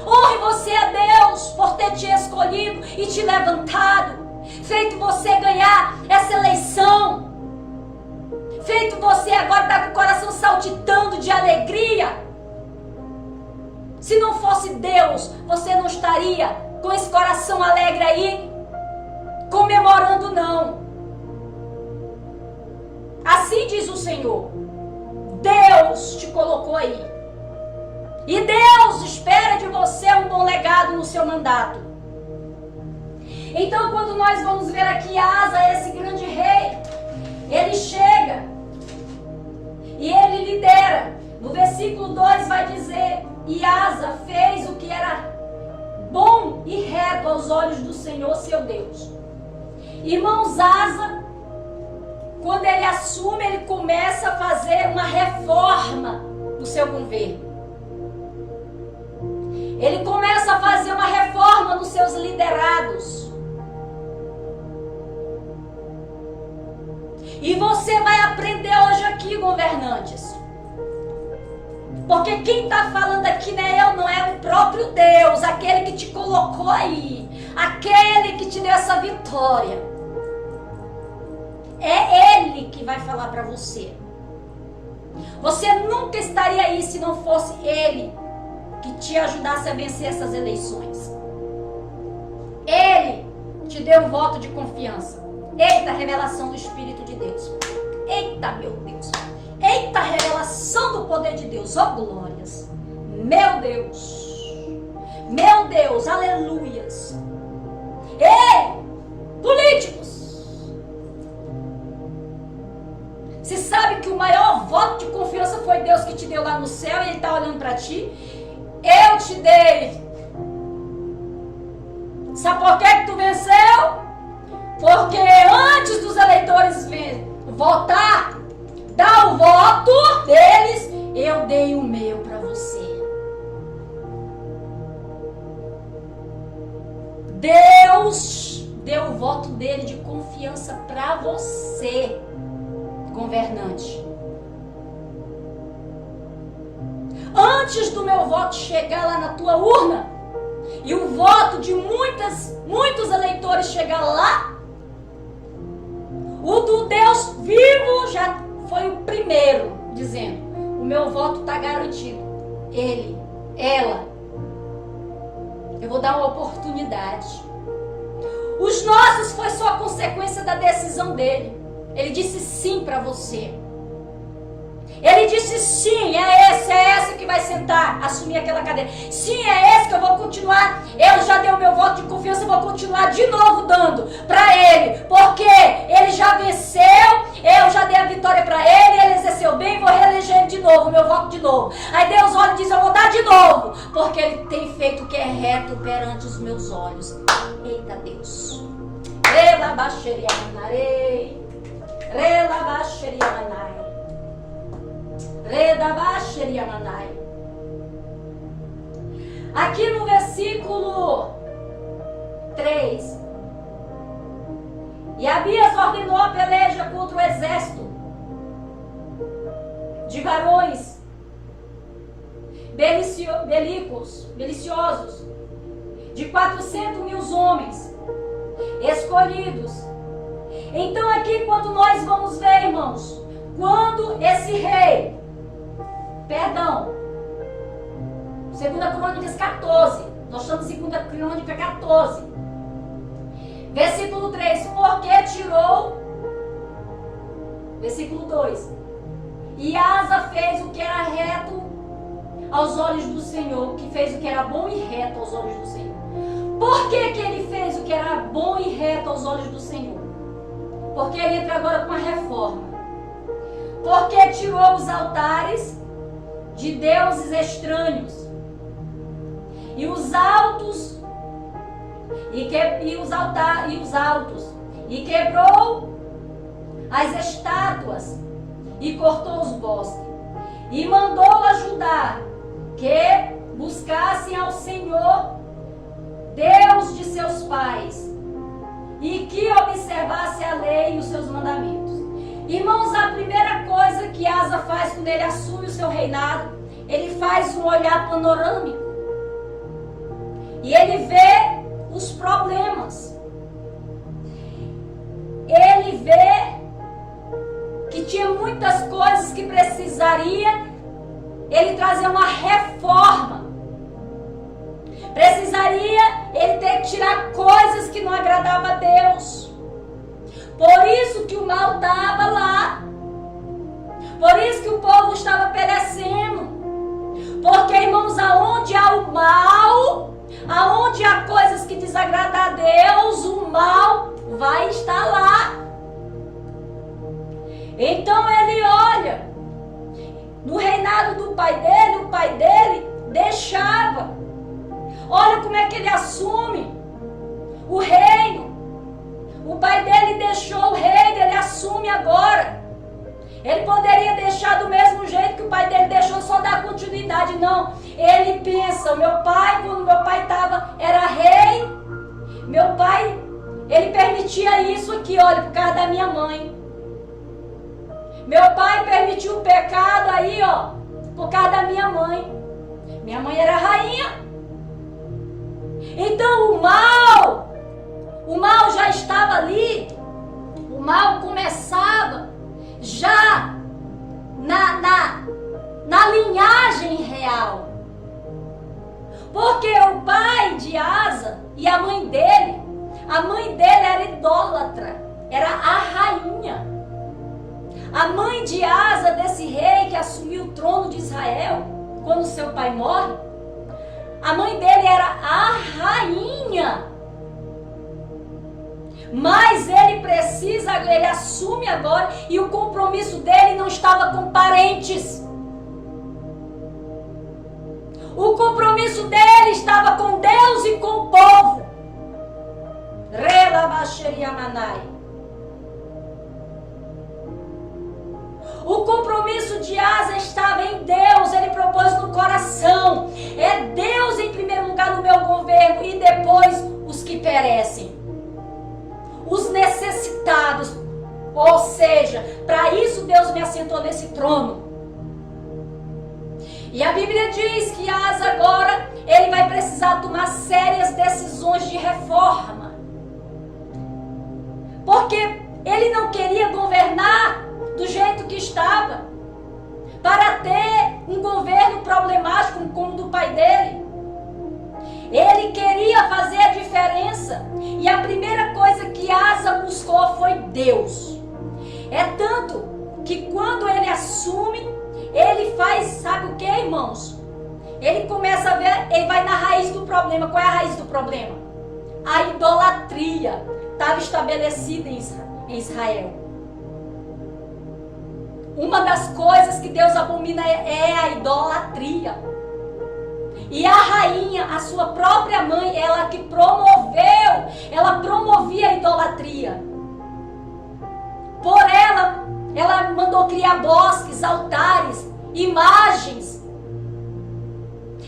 A: Honre você a Deus por ter te escolhido e te levantado, feito você ganhar essa eleição, feito você agora estar com o coração saltitando de alegria. Se não fosse Deus, você não estaria com esse coração alegre aí, comemorando não. Assim diz o Senhor, Deus te colocou aí. E Deus espera de você um bom legado no seu mandato. Então, quando nós vamos ver aqui Asa, esse grande rei, ele chega e ele lidera. No versículo 2 vai dizer, e Asa fez o que era bom e reto aos olhos do Senhor, seu Deus. Irmãos, Asa, quando ele assume, ele começa a fazer uma reforma no seu governo. Ele começa a fazer uma reforma nos seus liderados. E você vai aprender hoje aqui, governantes. Porque quem está falando aqui não é eu, não é o próprio Deus, aquele que te colocou aí, aquele que te deu essa vitória. É Ele que vai falar para você. Você nunca estaria aí se não fosse Ele que te ajudasse a vencer essas eleições. Ele te deu um voto de confiança. Eita, revelação do Espírito de Deus. Eita, meu Deus. Eita, revelação do poder de Deus. Oh, glórias. Meu Deus. Meu Deus, aleluias. Ei, políticos. Você sabe que o maior voto de confiança foi Deus que te deu lá no céu e Ele está olhando para ti? Eu te dei. Sabe por que tu venceu? Porque antes dos eleitores votar, dar o voto deles, eu dei o meu para você. Deus deu o voto dele de confiança para você, governante. Antes do meu voto chegar lá na tua urna e o voto de muitos eleitores chegar lá, o do Deus vivo já foi o primeiro, dizendo, o meu voto está garantido. Ele, ela, eu vou dar uma oportunidade. Os nossos foi só consequência da decisão dele. Ele disse sim para você. Ele disse sim, é esse que vai sentar, assumir aquela cadeira. Sim, é esse que eu vou continuar. Eu já dei o meu voto de confiança, eu vou continuar de novo dando para ele. Porque ele já venceu, eu já dei a vitória para ele, ele exerceu bem, vou reeleger ele de novo, meu voto de novo. Aí Deus olha e diz, eu vou dar de novo. Porque ele tem feito o que é reto perante os meus olhos. Eita Deus. Rela baixeria manarei. Rela baixeria manai. Aqui no versículo 3, e Abias ordenou a peleja contra o exército de varões beliciosos de 400.000 homens, escolhidos. Então aqui quando nós vamos ver, irmãos, quando esse rei, perdão, 2 Crônicas 14, nós estamos em 2 Crônicas 14, versículo 3, porque tirou, versículo 2, e Asa fez o que era reto aos olhos do Senhor, que fez o que era bom e reto aos olhos do Senhor. Por que que ele fez o que era bom e reto aos olhos do Senhor? Porque ele entra agora com a reforma. Porque tirou os altares de deuses estranhos e os altos e quebrou as estátuas e cortou os bosques e mandou ajudar que buscassem ao Senhor Deus de seus pais e que observasse a lei e os seus mandamentos. Irmãos, a primeira coisa que Asa faz quando ele assume o seu reinado, ele faz um olhar panorâmico. E ele vê os problemas. Ele vê que tinha muitas coisas que precisaria ele trazer uma reforma. Precisaria ele ter que tirar coisas que não agradavam a Deus. Por isso que o mal estava lá. Por isso que o povo estava perecendo. Porque, irmãos, aonde há o mal, aonde há coisas que desagradam a Deus, o mal vai estar lá. Então ele olha. No reinado do pai dele, o pai dele deixava. Olha como é que ele assume o reino. O pai dele deixou o reino, ele assume agora. Ele poderia deixar do mesmo jeito que o pai dele deixou, só dar continuidade. Não, ele pensa, meu pai, quando meu pai era rei, meu pai, ele permitia isso aqui, olha, por causa da minha mãe. Meu pai permitiu o pecado aí, ó, por causa da minha mãe. Minha mãe era rainha. Então o mal já estava ali. O mal começava já na linhagem real. Porque o pai de Asa e a mãe dele era idólatra, era a rainha. A mãe de Asa, desse rei que assumiu o trono de Israel, quando seu pai morre, a mãe dele era a rainha. Mas ele assume agora, e o compromisso dele não estava com parentes. O compromisso dele estava com Deus e com o povo. O compromisso de Asa estava em Deus, ele propôs no coração. É Deus em primeiro lugar no meu governo e depois os que perecem. Os necessitados. Ou seja, para isso Deus me assentou nesse trono. E a Bíblia diz que Asa agora, ele vai precisar tomar sérias decisões de reforma. Porque ele não queria governar do jeito que estava, para ter um governo problemático como o do pai dele. Ele queria fazer a diferença, e a primeira coisa que Asa buscou foi Deus. É tanto que quando ele assume, ele faz, sabe o que, irmãos? Ele começa a ver, ele vai na raiz do problema. Qual é a raiz do problema? A idolatria estava estabelecida em Israel. Uma das coisas que Deus abomina é a idolatria. E a rainha, a sua própria mãe, ela promovia a idolatria. Por ela mandou criar bosques, altares, imagens.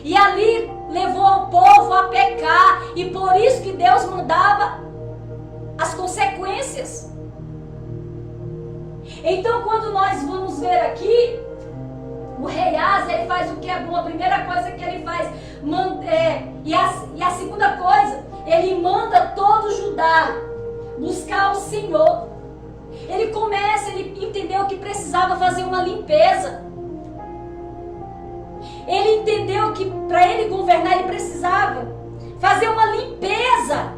A: E ali levou o povo a pecar. E por isso que Deus mandava as consequências. Então, quando nós vamos ver aqui, o rei Asa, ele faz o que é bom. A primeira coisa que ele faz, e a segunda coisa, ele manda todo Judá buscar o Senhor. Ele entendeu que precisava fazer uma limpeza. Ele entendeu que para ele governar ele precisava fazer uma limpeza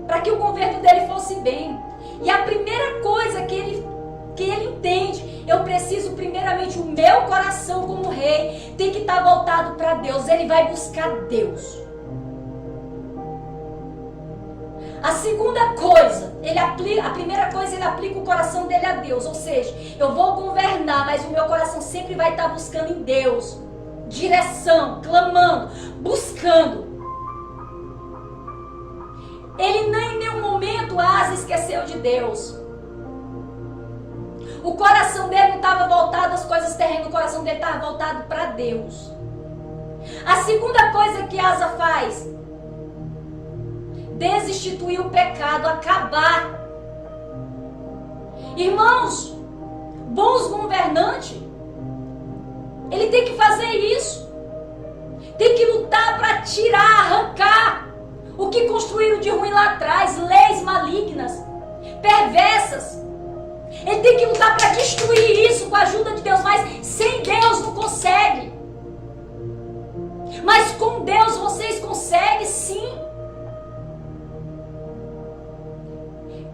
A: para que o governo dele fosse bem. E a primeira coisa que ele entende, eu preciso primeiramente, o meu coração como rei tem que estar voltado para Deus. Ele vai buscar Deus. A segunda coisa, a primeira coisa, ele aplica o coração dele a Deus. Ou seja, eu vou governar, mas o meu coração sempre vai estar buscando em Deus. Direção, clamando, buscando. Ele nem em nenhum momento Asa esqueceu de Deus. O coração dele não estava voltado às coisas terrenas, o coração dele estava voltado para Deus. A segunda coisa que Asa faz, desinstituir o pecado, acabar. Irmãos, bons governantes, ele tem que fazer isso. Tem que lutar para tirar, arrancar o que construíram de ruim lá atrás, leis malignas, perversas. Ele tem que lutar para destruir isso com a ajuda de Deus, mas sem Deus não consegue. Mas com Deus vocês conseguem sim.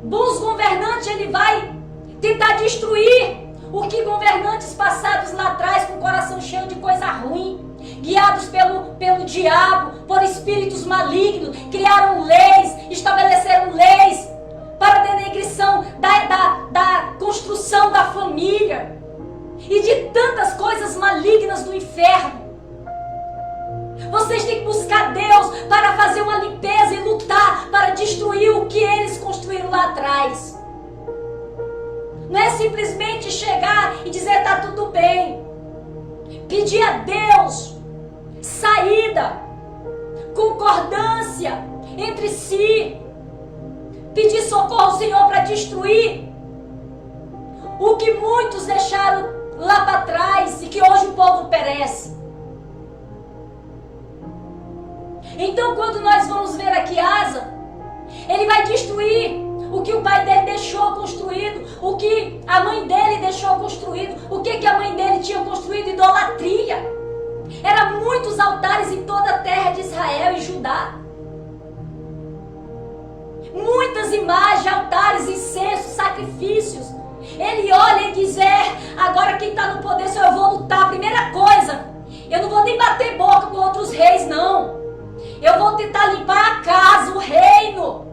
A: Bons governantes, ele vai tentar destruir o que governantes passados lá atrás, com o coração cheio de coisa ruim, guiados pelo diabo, por espíritos malignos, criaram leis, estabeleceram leis para a denegrição da construção da família e de tantas coisas malignas do inferno. Vocês têm que buscar Deus para fazer uma limpeza e lutar para destruir o que eles construíram lá atrás. Não é simplesmente chegar e dizer está tudo bem. Pedir a Deus saída, concordância entre si. Pedir socorro ao Senhor para destruir o que muitos deixaram lá para trás e que hoje o povo perece. Então, quando nós vamos ver aqui Asa, ele vai destruir o que o pai dele deixou construído, o que a mãe dele deixou construído. O que a mãe dele tinha construído? Idolatria. Eram muitos altares em toda a terra de Israel e Judá. Muitas imagens, altares, incensos, sacrifícios. Ele olha e diz, agora quem está no poder sou eu, vou lutar. Primeira coisa, eu não vou nem bater boca com outros reis, não. Eu vou tentar limpar a casa, o reino.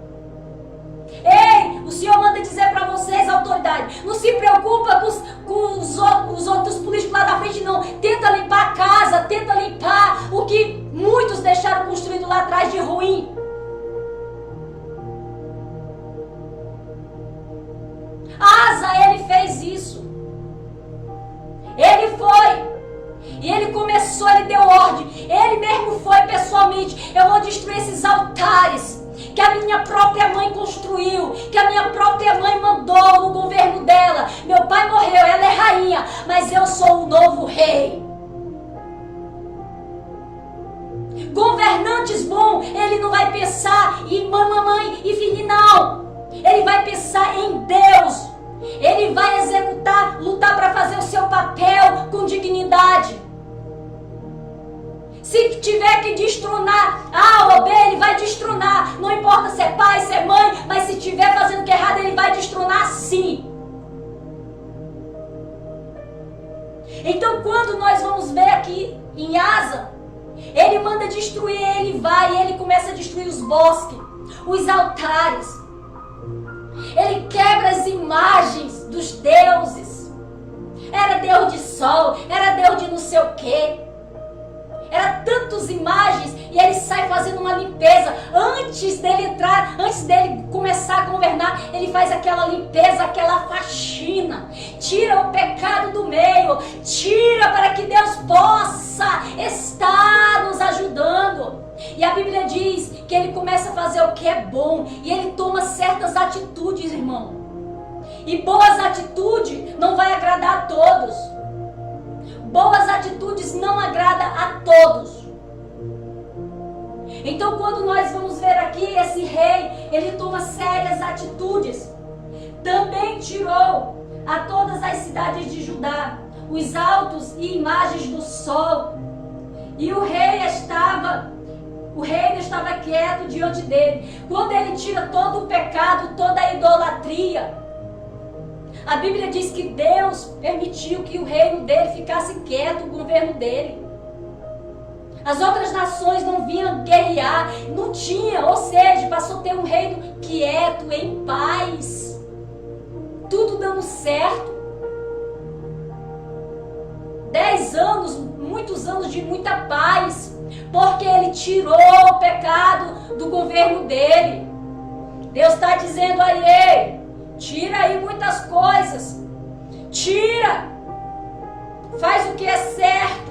A: Ei, o Senhor manda dizer para vocês, autoridade, não se preocupa com os outros políticos lá da frente, não. Tenta limpar a casa, tenta limpar o que muitos deixaram construído lá atrás de ruim. Asa, ele fez isso. Ele foi. E ele começou, ele deu ordem. Ele mesmo foi pessoalmente. Eu vou destruir esses altares que a minha própria mãe construiu, que a minha própria mãe mandou no governo dela. Meu pai morreu, ela é rainha, mas eu sou o novo rei. Governantes bons, ele não vai pensar em mamãe e filho, não. Ele vai pensar em Deus. Ele vai executar, lutar para fazer o seu papel com dignidade. Se tiver que destronar A ou B, ele vai destronar. Não importa se é pai, se é mãe, mas se estiver fazendo o que é errado, ele vai destronar sim. Então, quando nós vamos ver aqui em Asa, ele manda destruir, ele vai e ele começa a destruir os bosques, os altares. Ele quebra as imagens dos deuses. Era Deus de sol, era Deus de não sei o quê. Era tantas imagens e ele sai fazendo uma limpeza. Antes dele entrar, antes dele começar a governar, ele faz aquela limpeza, aquela faxina. Tira o pecado do meio, tira para que Deus possa estar nos ajudando. E a Bíblia diz que ele começa a fazer o que é bom e ele toma certas atitudes, irmão. E boas atitudes não vai agradar a todos. Boas atitudes não agradam a todos. Então, quando nós vamos ver aqui, esse rei, ele toma sérias atitudes. Também tirou a todas as cidades de Judá os altos e imagens do sol. E o reino estava quieto diante dele. Quando ele tira todo o pecado, toda a idolatria, a Bíblia diz que Deus permitiu que o reino dele ficasse quieto, o governo dele. As outras nações não vinham guerrear, não tinha, ou seja, passou a ter um reino quieto, em paz. Tudo dando certo. 10 anos, muitos anos de muita paz, porque ele tirou o pecado do governo dele. Deus está dizendo aí, ei, tira aí muitas coisas, tira, faz o que é certo.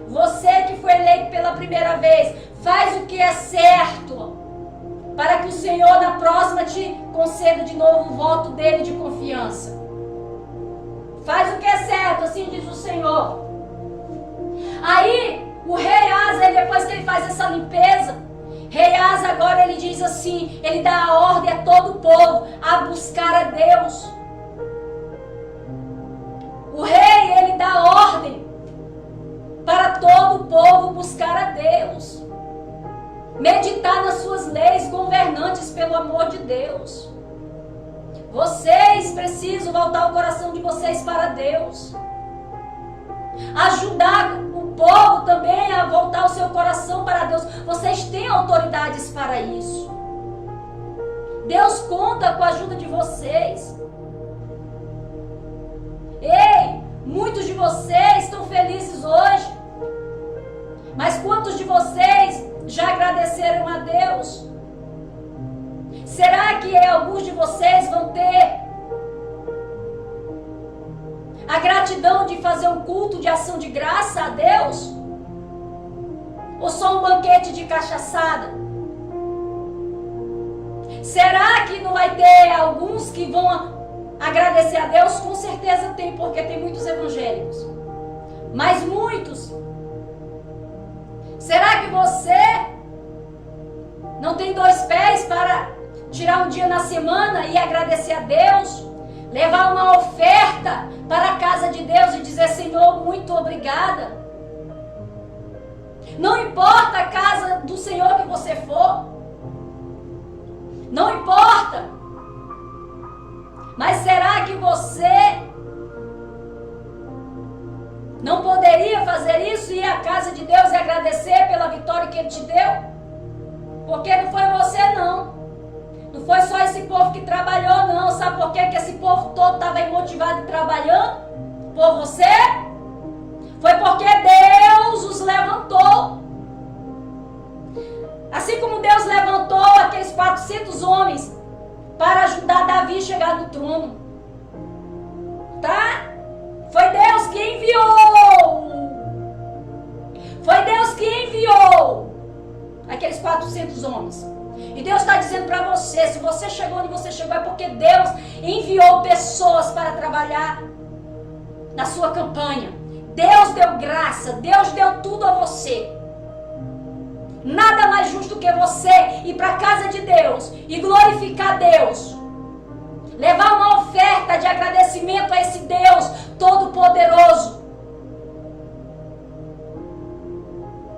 A: Você que foi eleito pela primeira vez, faz o que é certo, para que o Senhor na próxima te conceda de novo o voto dele de confiança. Faz o que é certo, assim diz o Senhor. Aí, o rei Asa, depois que ele faz essa limpeza, rei Asa agora ele diz assim, ele dá a ordem a todo o povo a buscar a Deus. O rei, ele dá ordem para todo o povo buscar a Deus. Meditar nas suas leis, governantes, pelo amor de Deus. Vocês precisam voltar o coração de vocês para Deus. Ajudar o povo também a voltar o seu coração para Deus. Vocês têm autoridades para isso. Deus conta com a ajuda de vocês. Ei, muitos de vocês estão felizes hoje. Mas quantos de vocês já agradeceram a Deus? Será que alguns de vocês vão ter a gratidão de fazer um culto de ação de graça a Deus? Ou só um banquete de cachaçada? Será que não vai ter alguns que vão agradecer a Deus? Com certeza tem, porque tem muitos evangélicos. Mas muitos. Será que você não tem 2 pés para tirar um dia na semana e agradecer a Deus? Levar uma oferta para a casa de Deus e dizer, Senhor, muito obrigada. Não importa a casa do Senhor que você for. Não importa. Mas será que você não poderia fazer isso e ir à casa de Deus e agradecer pela vitória que Ele te deu? Porque não foi você não. Não foi só esse povo que trabalhou, não. Sabe por quê? Que esse povo todo estava motivado e trabalhando? Por você? Foi porque Deus os levantou. Assim como Deus levantou aqueles 400 homens para ajudar Davi a chegar no trono. Tá? Foi Deus que enviou. Foi Deus que enviou aqueles 400 homens. E Deus está dizendo para você, se você chegou onde você chegou, é porque Deus enviou pessoas para trabalhar na sua campanha. Deus deu graça, Deus deu tudo a você. Nada mais justo que você ir para a casa de Deus e glorificar Deus. Levar uma oferta de agradecimento a esse Deus Todo-Poderoso.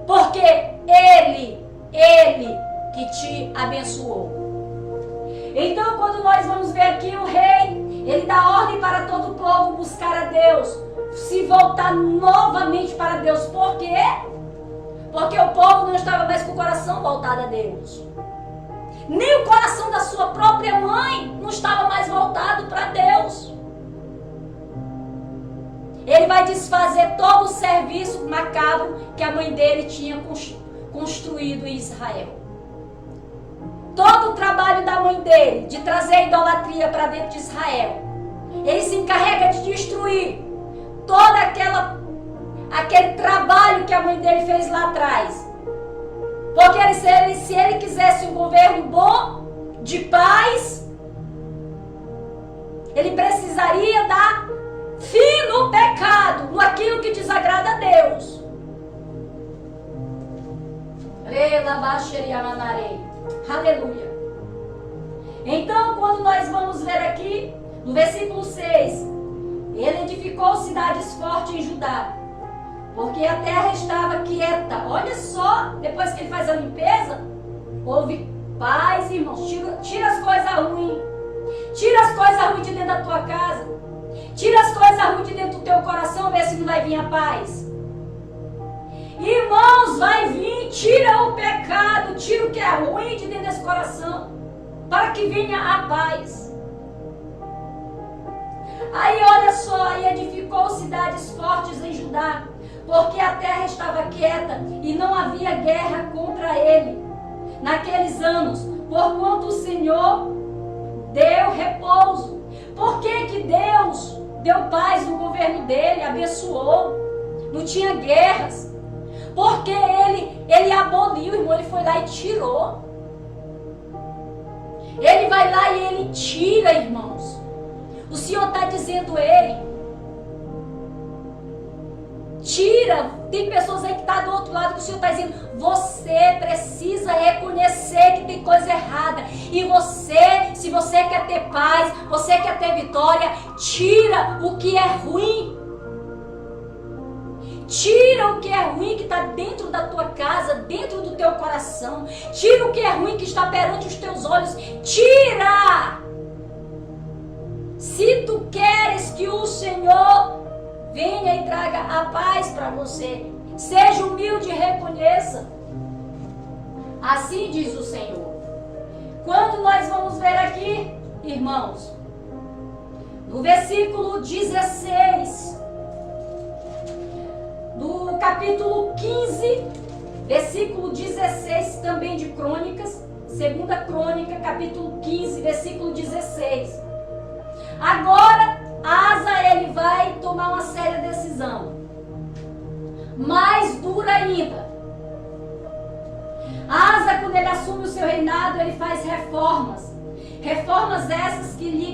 A: Porque Ele que te abençoou. Então, quando nós vamos ver aqui o rei, ele dá ordem para todo o povo buscar a Deus, se voltar novamente para Deus. Por quê? Porque o povo não estava mais com o coração voltado a Deus. Nem o coração da sua própria mãe não estava mais voltado para Deus. Ele vai desfazer todo o serviço macabro que a mãe dele tinha construído em Israel. Todo o trabalho da mãe dele, de trazer a idolatria para dentro de Israel, ele se encarrega de destruir todo aquele trabalho que a mãe dele fez lá atrás. Porque se ele quisesse um governo bom, de paz, ele precisaria dar fim no pecado, no aquilo que desagrada a Deus. Aleluia. Então, quando nós vamos ver aqui, no versículo 6, ele edificou cidades fortes em Judá, porque a terra estava quieta. Olha só, depois que ele faz a limpeza, houve paz, irmãos. Tira as coisas ruins. Tira as coisas ruins de dentro da tua casa. Tira as coisas ruins de dentro do teu coração, vê se não vai vir a paz. Irmãos, vai vir, tira o pecado, tira o que é ruim de dentro desse coração, para que venha a paz. Aí olha só, aí edificou cidades fortes em Judá, porque a terra estava quieta e não havia guerra contra ele naqueles anos, porquanto o Senhor deu repouso. Por que Deus deu paz no governo dele, abençoou? Não tinha guerras. Porque ele aboliu, irmão, ele foi lá e tirou. Ele vai lá e ele tira, irmãos. O Senhor está dizendo ele. Tira. Tem pessoas aí que estão do outro lado que o Senhor está dizendo, você precisa reconhecer que tem coisa errada. E você, se você quer ter paz, você quer ter vitória, tira o que é ruim. Tira o que é ruim que está dentro da tua casa, dentro do teu coração. Tira o que é ruim que está perante os teus olhos. Tira! Se tu queres que o Senhor venha e traga a paz para você, seja humilde e reconheça. Assim diz o Senhor. Quando nós vamos ver aqui, irmãos, no versículo 16... do capítulo 15, versículo 16, também de Crônicas, 2 Crônica, capítulo 15, versículo 16. Agora, Asa, ele vai tomar uma séria decisão, mais dura ainda. Asa, quando ele assume o seu reinado, ele faz reformas. Reformas essas que lhe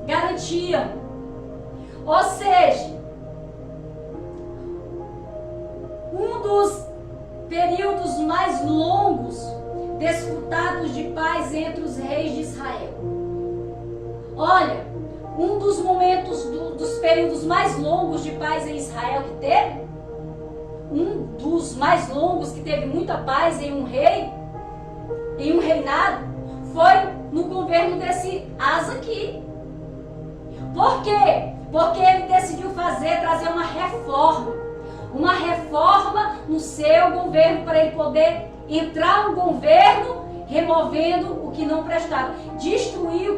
A: garantiam. Ou seja, um dos períodos mais longos desfrutados de paz entre os reis de Israel. Olha, um dos momentos, dos períodos mais longos de paz em Israel que teve, um dos mais longos que teve muita paz em um rei, em um reinado, foi no governo desse Asa aqui. Por quê? Porque ele decidiu trazer uma reforma no seu governo, para ele poder entrar no governo removendo o que não prestava, destruir o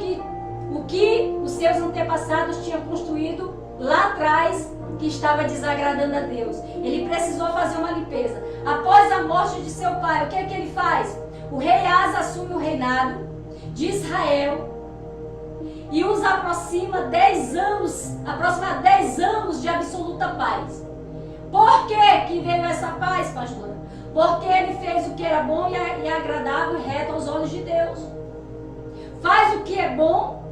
A: que os seus antepassados tinham construído lá atrás, que estava desagradando a Deus. Ele precisou fazer uma limpeza. Após a morte de seu pai, o que é que ele faz? O rei Asa assume o reinado de Israel e os aproxima 10 anos de absoluta paz. Por que veio essa paz, pastora? Porque ele fez o que era bom e agradável e reto aos olhos de Deus. Faz o que é bom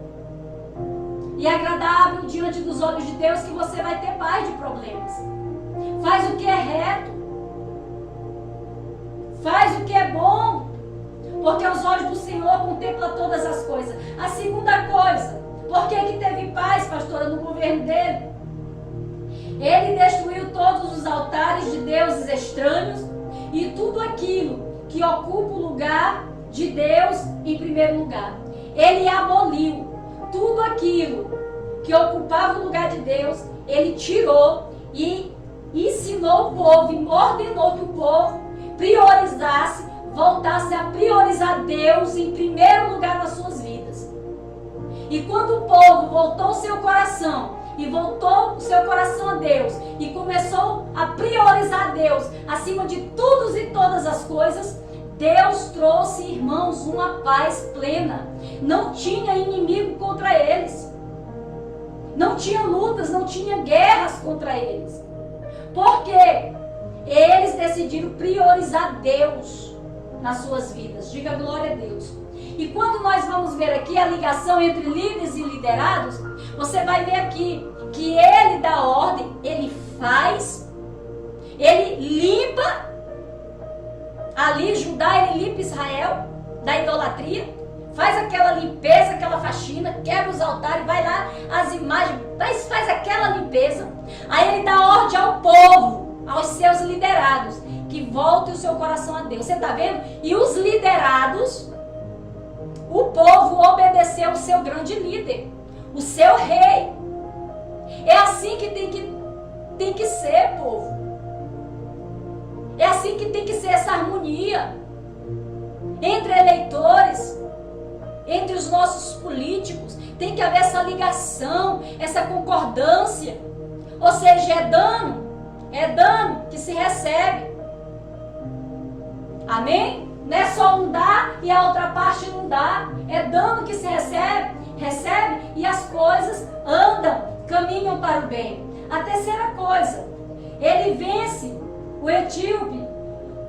A: e agradável diante dos olhos de Deus, que você vai ter paz de problemas. Faz o que é reto. Faz o que é bom, porque os olhos do Senhor contemplam todas as coisas. A segunda coisa, por que teve paz, pastora, no governo dele? Ele destruiu todos os altares de deuses estranhos e tudo aquilo que ocupa o lugar de Deus em primeiro lugar. Ele aboliu tudo aquilo que ocupava o lugar de Deus, ele tirou e ensinou o povo e ordenou que o povo priorizasse, voltasse a priorizar Deus em primeiro lugar nas suas vidas. E quando o povo voltou o seu coração e voltou o seu coração a Deus e começou a priorizar Deus acima de tudo e todas as coisas, Deus trouxe, irmãos, uma paz plena. Não tinha inimigo contra eles. Não tinha lutas, não tinha guerras contra eles. Por quê? Eles decidiram priorizar Deus nas suas vidas. Diga glória a Deus. E quando nós vamos ver aqui a ligação entre líderes e liderados, você vai ver aqui que ele dá ordem, ele faz, Ele limpa ali Judá, ele limpa Israel da idolatria, faz aquela limpeza, aquela faxina, quebra os altares, vai lá as imagens, faz aquela limpeza. Aí ele dá ordem ao povo, aos seus liderados, que voltem o seu coração a Deus. Você está vendo? E os liderados, o povo obedeceu o seu grande líder, o seu rei. É assim que tem que ser, povo. É assim que tem que ser essa harmonia entre eleitores, entre os nossos políticos. Tem que haver essa ligação, essa concordância. Ou seja, é dano que se recebe. Amém? Não é só um dar e a outra parte não dá. É dano que se recebe e as coisas caminham para o bem. A terceira coisa, ele vence o etíope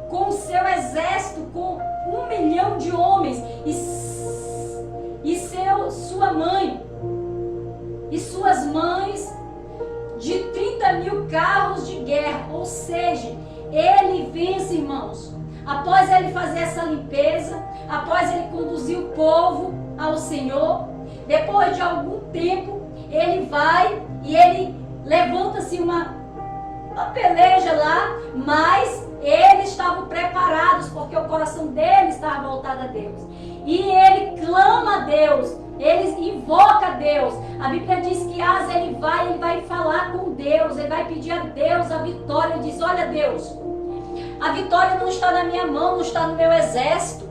A: com o seu exército, com 1 milhão de homens sua mãe e suas mães de 30 mil carros de guerra. Ou seja, ele vence, irmãos. Após ele fazer essa limpeza, após ele conduzir o povo ao Senhor, depois de algum tempo, ele vai e ele levanta-se uma peleja lá, mas eles estavam preparados, porque o coração deles estava voltado a Deus. E ele clama a Deus, ele invoca a Deus. A Bíblia diz que Asa, ele vai falar com Deus, ele vai pedir a Deus a vitória. Ele diz: olha, Deus, a vitória não está na minha mão, não está no meu exército,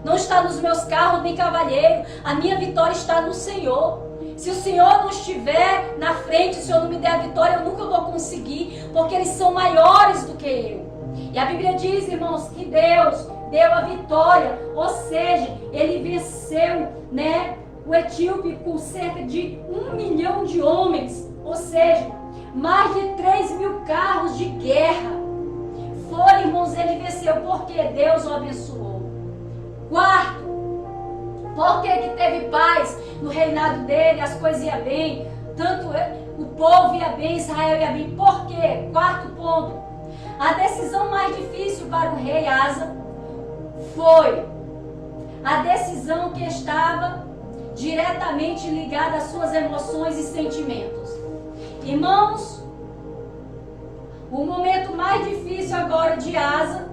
A: não está nos meus carros nem cavalheiros. A minha vitória está no Senhor. Se o Senhor não estiver na frente, se o Senhor não me der a vitória, eu nunca vou conseguir, porque eles são maiores do que eu. E a Bíblia diz, irmãos, que Deus deu a vitória, ou seja, ele venceu, o etíope com cerca de 1 milhão de homens, ou seja, mais de 3 mil carros de guerra. Foi, irmãos, ele venceu porque Deus o abençoou. Quarto, por que teve paz no reinado dele? As coisas iam bem, tanto o povo ia bem, Israel ia bem. Por quê? Quarto ponto, a decisão mais difícil para o rei Asa foi a decisão que estava diretamente ligada às suas emoções e sentimentos. Irmãos, o momento mais difícil agora de Asa,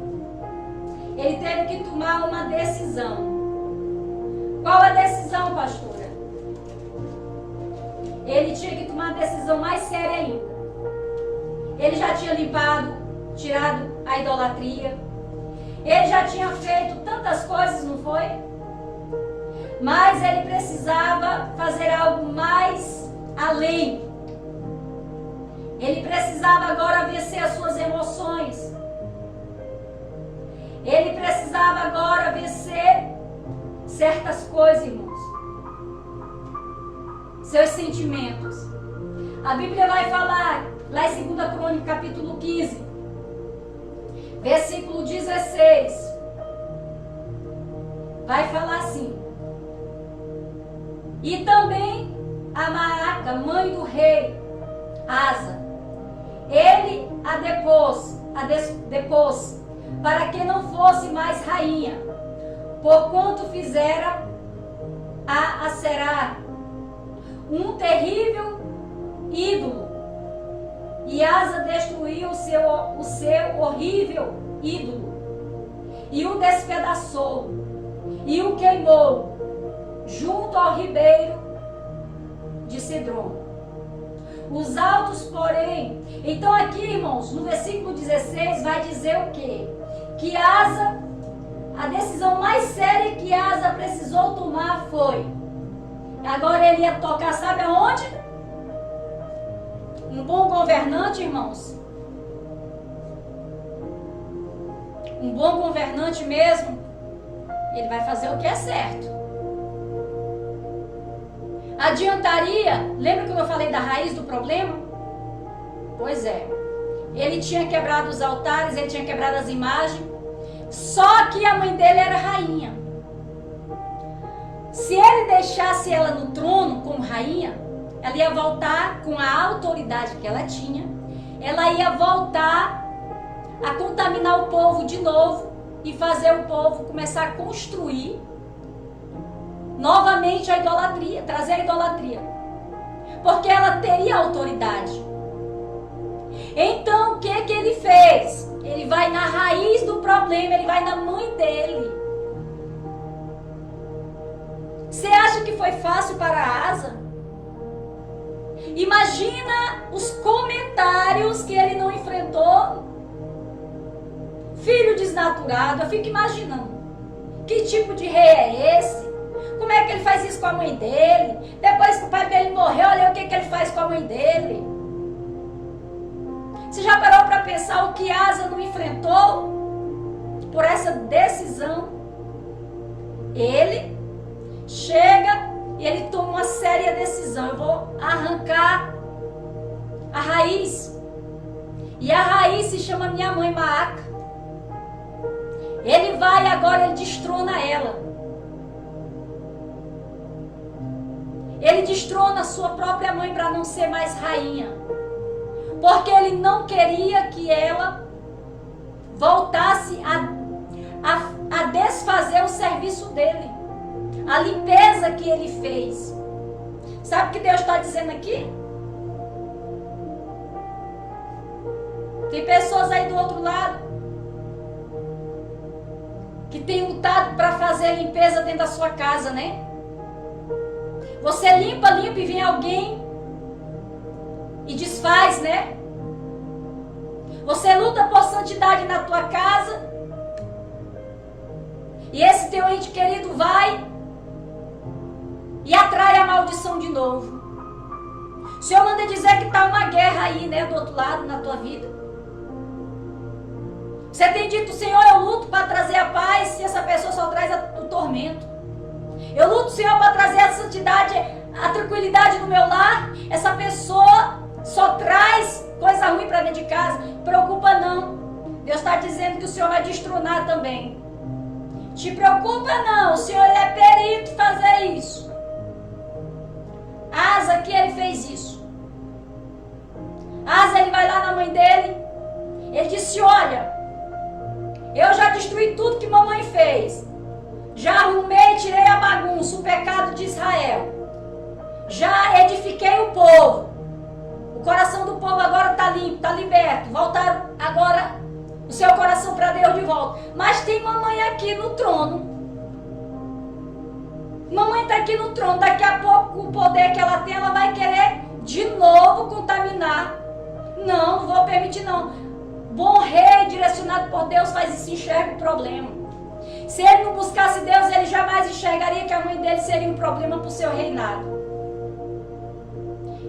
A: ele teve que tomar uma decisão. Qual a decisão, pastora? Ele tinha que tomar uma decisão mais séria ainda. Ele já tinha tirado a idolatria. Ele já tinha feito tantas coisas, não foi? Mas ele precisava fazer algo mais além. Ele precisava agora vencer as suas emoções. Ele precisava agora vencer certas coisas, irmãos. Seus sentimentos. A Bíblia vai falar, lá em 2 Crônicas, capítulo 15, versículo 16. Vai falar assim: e também a Maaca, mãe do rei Asa, ele a depôs, para que não fosse mais rainha, porquanto fizera a Aserá um terrível ídolo. E Asa destruiu o seu horrível ídolo, e o despedaçou, e o queimou junto ao ribeiro de Cedron. Os altos, porém... Então aqui, irmãos, no versículo 16 vai dizer o quê? Que Asa, a decisão mais séria que Asa precisou tomar foi... Agora ele ia tocar, sabe aonde? Um bom governante, irmãos. Um bom governante mesmo, ele vai fazer o que é certo. Adiantaria? Lembra que eu falei da raiz do problema? Pois é. Ele tinha quebrado os altares, ele tinha quebrado as imagens. Só que a mãe dele era rainha. Se ele deixasse ela no trono como rainha, ela ia voltar com a autoridade que ela tinha. ela ia voltar a contaminar o povo de novo e fazer o povo começar a construir novamente a idolatria, trazer a idolatria. Porque ela teria autoridade. Então, o que ele fez? Ele vai na raiz do problema, ele vai na mãe dele. Você acha que foi fácil para Asa? Imagina os comentários que ele não enfrentou. Filho desnaturado, eu fico imaginando. Que tipo de rei é esse? Como é que ele faz isso com a mãe dele? Depois que o pai dele morreu, olha o que ele faz com a mãe dele. Você já parou para pensar o que Asa não enfrentou por essa decisão? Ele chega e ele toma uma séria decisão. Eu vou arrancar a raiz. E a raiz se chama minha mãe Maaca. Ele vai agora, ele destrona ela. Ele destrona a sua própria mãe para não ser mais rainha. Porque ele não queria que ela voltasse a desfazer o serviço dele. A limpeza que ele fez. Sabe o que Deus está dizendo aqui? Tem pessoas aí do outro lado que tem lutado para fazer a limpeza dentro da sua casa, né? Você limpa e vem alguém e desfaz, né? Você luta por santidade na tua casa e esse teu ente querido vai e atrai a maldição de novo. O Senhor manda dizer que está uma guerra aí, né, do outro lado na tua vida. Você tem dito, Senhor, eu luto para trazer a paz, e essa pessoa só traz o tormento. Eu luto, Senhor, para trazer a santidade, a tranquilidade no meu lar. Essa pessoa só traz coisa ruim para dentro de casa. Preocupa não. Deus está dizendo que o Senhor vai destronar também. Te preocupa não, o Senhor ele é perito em fazer isso. Asa que ele fez isso. Asa ele vai lá na mãe dele. Ele disse, olha, eu já destruí tudo que mamãe fez. Já arrumei, tirei a bagunça, o pecado de Israel. Já edifiquei o povo. O coração do povo agora está limpo, está liberto. Voltaram agora o seu coração para Deus de volta. Mas tem mamãe aqui no trono. Mamãe está aqui no trono. Daqui a pouco o poder que ela tem, ela vai querer de novo contaminar. Não, não vou permitir não. Bom rei direcionado por Deus faz isso, enxerga o problema. Se ele não buscasse Deus, ele jamais enxergaria que a mãe dele seria um problema para o seu reinado.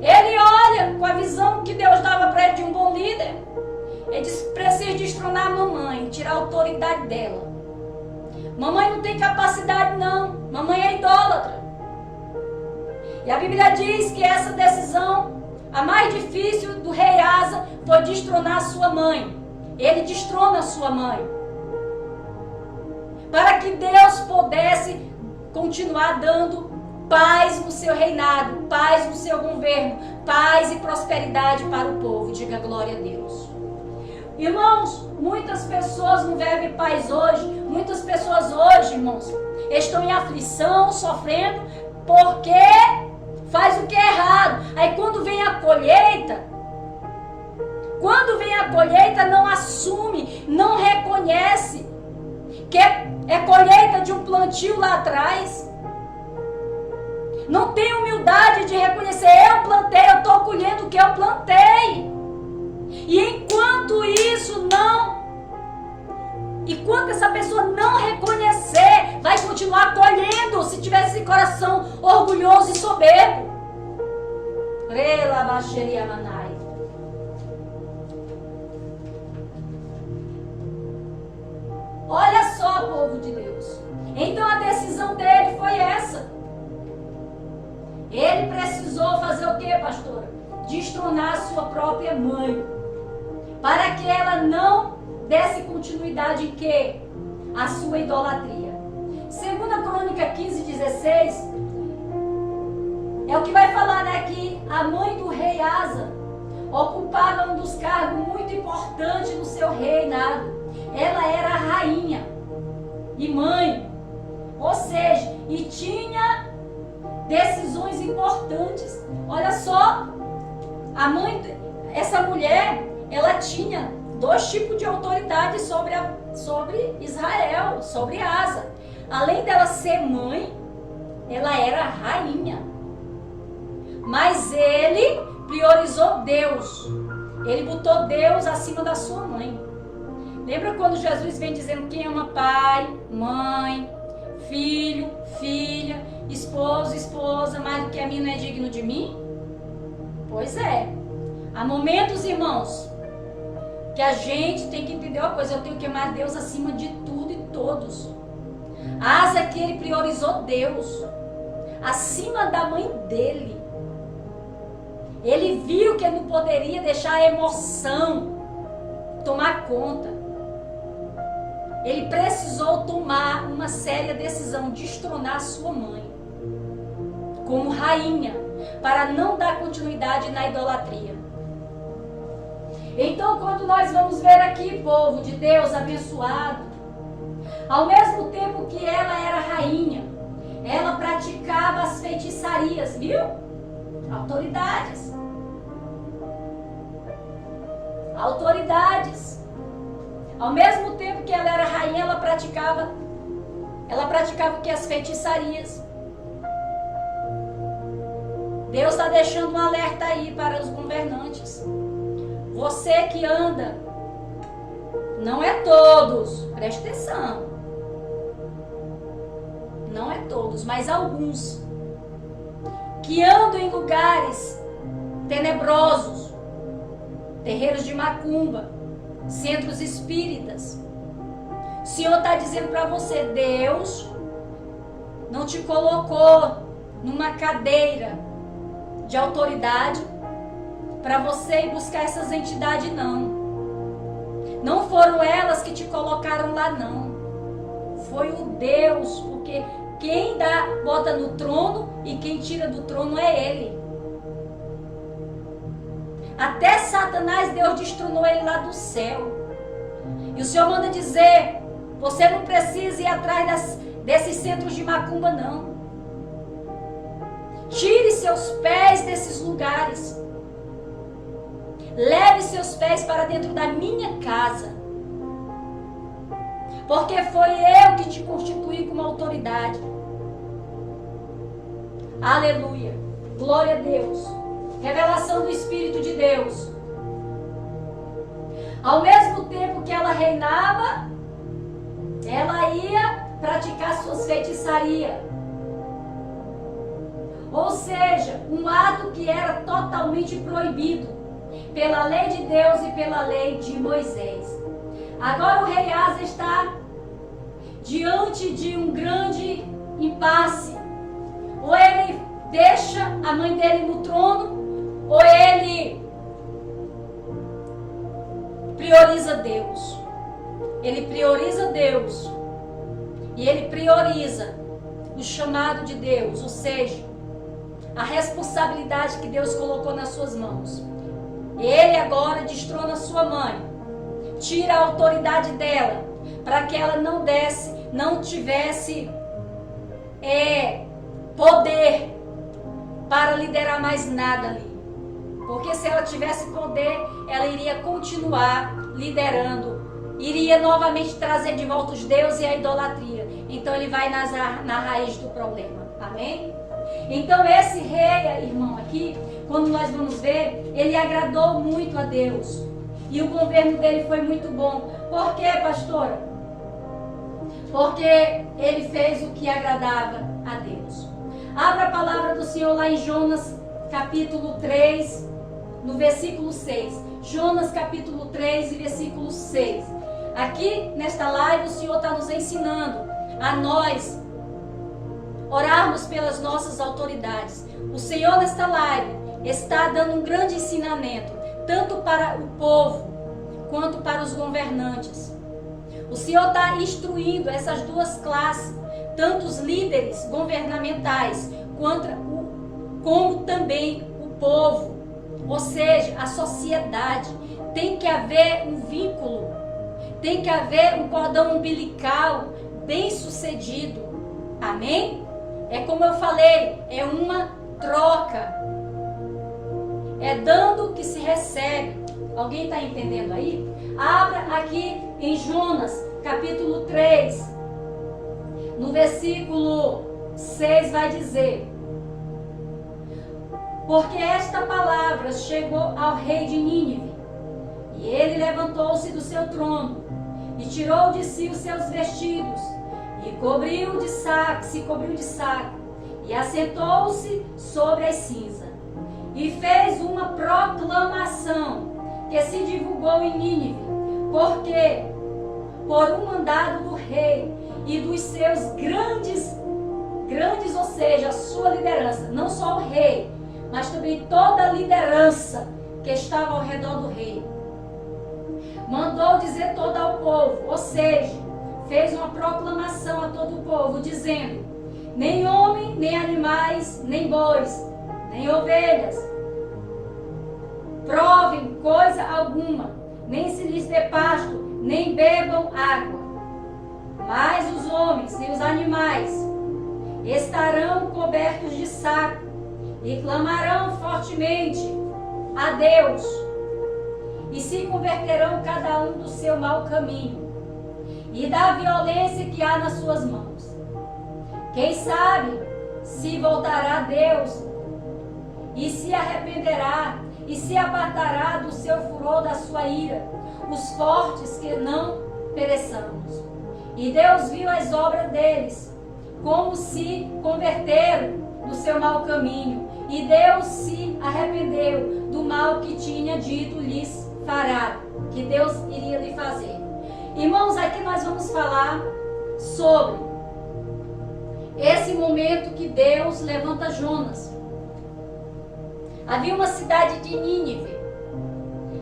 A: Ele olha com a visão que Deus dava para ele de um bom líder. Ele diz, precisa destronar a mamãe, tirar a autoridade dela. Mamãe não tem capacidade não, mamãe é idólatra. E a Bíblia diz que essa decisão, a mais difícil do rei Asa, foi destronar a sua mãe. Ele destrona a sua mãe. Para que Deus pudesse continuar dando paz no seu reinado, paz no seu governo, paz e prosperidade para o povo. Diga glória a Deus. Irmãos, muitas pessoas não vivem paz hoje. Muitas pessoas hoje, irmãos, estão em aflição, sofrendo, porque faz o que é errado. Aí quando vem a colheita, não assume, não reconhece que é colheita de um plantio lá atrás. Não tem humildade de reconhecer, eu plantei, eu estou colhendo o que eu plantei. E enquanto essa pessoa não reconhecer, vai continuar colhendo se tiver esse coração orgulhoso e soberbo. Olha só, povo de Deus. Então a decisão dele foi essa. Ele precisou fazer o que, pastora? Destronar a sua própria mãe. Para que ela não desse continuidade em quê? A sua idolatria. 2 Crônica 15:16 é o que vai falar, né? Que a mãe do rei Asa, ocupava um dos cargos muito importantes no seu reinado. Ela era a rainha e mãe, ou seja, e tinha decisões importantes. Olha só, a mãe, essa mulher, ela tinha 2 tipos de autoridade sobre Israel, sobre Asa. Além dela ser mãe, ela era rainha. Mas ele priorizou Deus. Ele botou Deus acima da sua mãe. Lembra quando Jesus vem dizendo quem ama pai, mãe, filho, filha, esposo, esposa, mais do que a mim não é digno de mim? Pois é. Há momentos, irmãos, que a gente tem que entender uma coisa: eu tenho que amar Deus acima de tudo e todos. Asa que ele priorizou Deus acima da mãe dele. Ele viu que ele não poderia deixar a emoção tomar conta. Ele precisou tomar uma séria decisão, destronar sua mãe como rainha, para não dar continuidade na idolatria. Então, quando nós vamos ver aqui, povo de Deus abençoado, ao mesmo tempo que ela era rainha, ela praticava as feitiçarias, viu? Autoridades. Autoridades. Ao mesmo tempo que ela era rainha, ela praticava o que? As feitiçarias. Deus está deixando um alerta aí para os governantes. Você que anda, não é todos, preste atenção. Não é todos, mas alguns que andam em lugares tenebrosos, terreiros de macumba, centros espíritas. O Senhor está dizendo para você: Deus não te colocou numa cadeira de autoridade para você ir buscar essas entidades, não. Não foram elas que te colocaram lá, não. Foi o Deus, porque quem bota no trono e quem tira do trono é Ele. Até Satanás, Deus destronou ele lá do céu. E o Senhor manda dizer: você não precisa ir atrás desses centros de macumba, não. Tire seus pés desses lugares. Leve seus pés para dentro da minha casa. Porque foi eu que te constituí como autoridade. Aleluia. Glória a Deus. Revelação do Espírito de Deus. Ao mesmo tempo que ela reinava, ela ia praticar suas feitiçarias. Ou seja, um ato que era totalmente proibido pela lei de Deus e pela lei de Moisés. Agora o rei Asa está diante de um grande impasse. Ou ele deixa a mãe dele no trono, ou ele prioriza Deus. Ele prioriza Deus. E ele prioriza o chamado de Deus, ou seja, a responsabilidade que Deus colocou nas suas mãos. Ele agora destrona sua mãe, tira a autoridade dela, para que ela não tivesse poder para liderar mais nada ali. Porque se ela tivesse poder, ela iria continuar liderando, iria novamente trazer de volta os deuses e a idolatria. Então ele vai na raiz do problema. Amém? Então esse rei, irmão, aqui, quando nós vamos ver, ele agradou muito a Deus. E o governo dele foi muito bom. Por quê, pastora? Porque ele fez o que agradava a Deus. Abra a palavra do Senhor lá em Jonas, capítulo 3, no versículo 6. Jonas, capítulo 3 e versículo 6. Aqui, nesta live, o Senhor está nos ensinando a nós orarmos pelas nossas autoridades. O Senhor, nesta live, está dando um grande ensinamento, tanto para o povo, quanto para os governantes. O Senhor está instruindo essas duas classes, tanto os líderes governamentais, como também o povo, Ou seja, a sociedade. Tem que haver um vínculo. Tem que haver um cordão umbilical bem sucedido. Amém? É como eu falei, é uma troca. É dando que se recebe. Alguém está entendendo aí? Abra aqui em Jonas, capítulo 3. No versículo 6 vai dizer: porque esta palavra chegou ao rei de Nínive, e ele levantou-se do seu trono, e tirou de si os seus vestidos, e se cobriu de saco, e assentou-se sobre as cinzas, e fez uma proclamação que se divulgou em Nínive, porque, por um mandado do rei e dos seus grandes, ou seja, a sua liderança, não só o rei, mas também toda a liderança que estava ao redor do rei, mandou dizer todo ao povo, ou seja, fez uma proclamação a todo o povo, dizendo: nem homem, nem animais, nem bois, nem ovelhas, provem coisa alguma, nem se lhes dê pasto, nem bebam água. Mas os homens e os animais estarão cobertos de saco e clamarão fortemente a Deus, e se converterão cada um do seu mau caminho e da violência que há nas suas mãos. Quem sabe se voltará a Deus e se arrependerá e se apartará do seu furor, da sua ira, os fortes que não pereçamos. E Deus viu as obras deles, como se converteram do seu mau caminho, e Deus se arrependeu do mal que tinha dito lhes fará, que Deus iria lhe fazer. Irmãos, aqui nós vamos falar sobre esse momento que Deus levanta Jonas. Havia uma cidade de Nínive,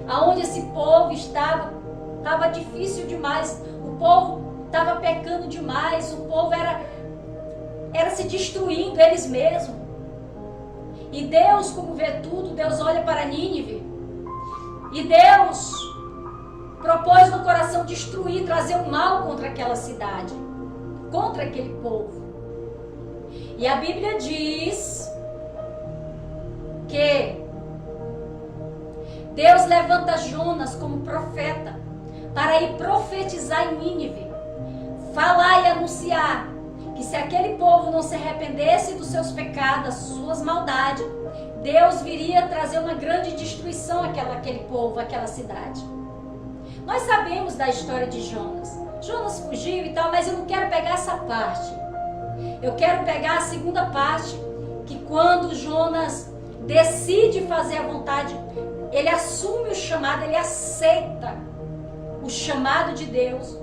A: aonde esse povo estava difícil demais, o povo estava pecando demais, o povo era se destruindo eles mesmos. E Deus, como vê tudo, Deus olha para Nínive, e Deus propôs no coração destruir, trazer o mal contra aquela cidade, contra aquele povo. E a Bíblia diz que Deus levanta Jonas como profeta para ir profetizar em Nínive, falar e anunciar que se aquele povo não se arrependesse dos seus pecados, das suas maldades, Deus viria trazer uma grande destruição àquele povo, àquela cidade. Nós sabemos da história de Jonas. Jonas fugiu e tal, mas eu não quero pegar essa parte. Eu quero pegar a segunda parte, que quando Jonas decide fazer a vontade, ele assume o chamado, ele aceita o chamado de Deus.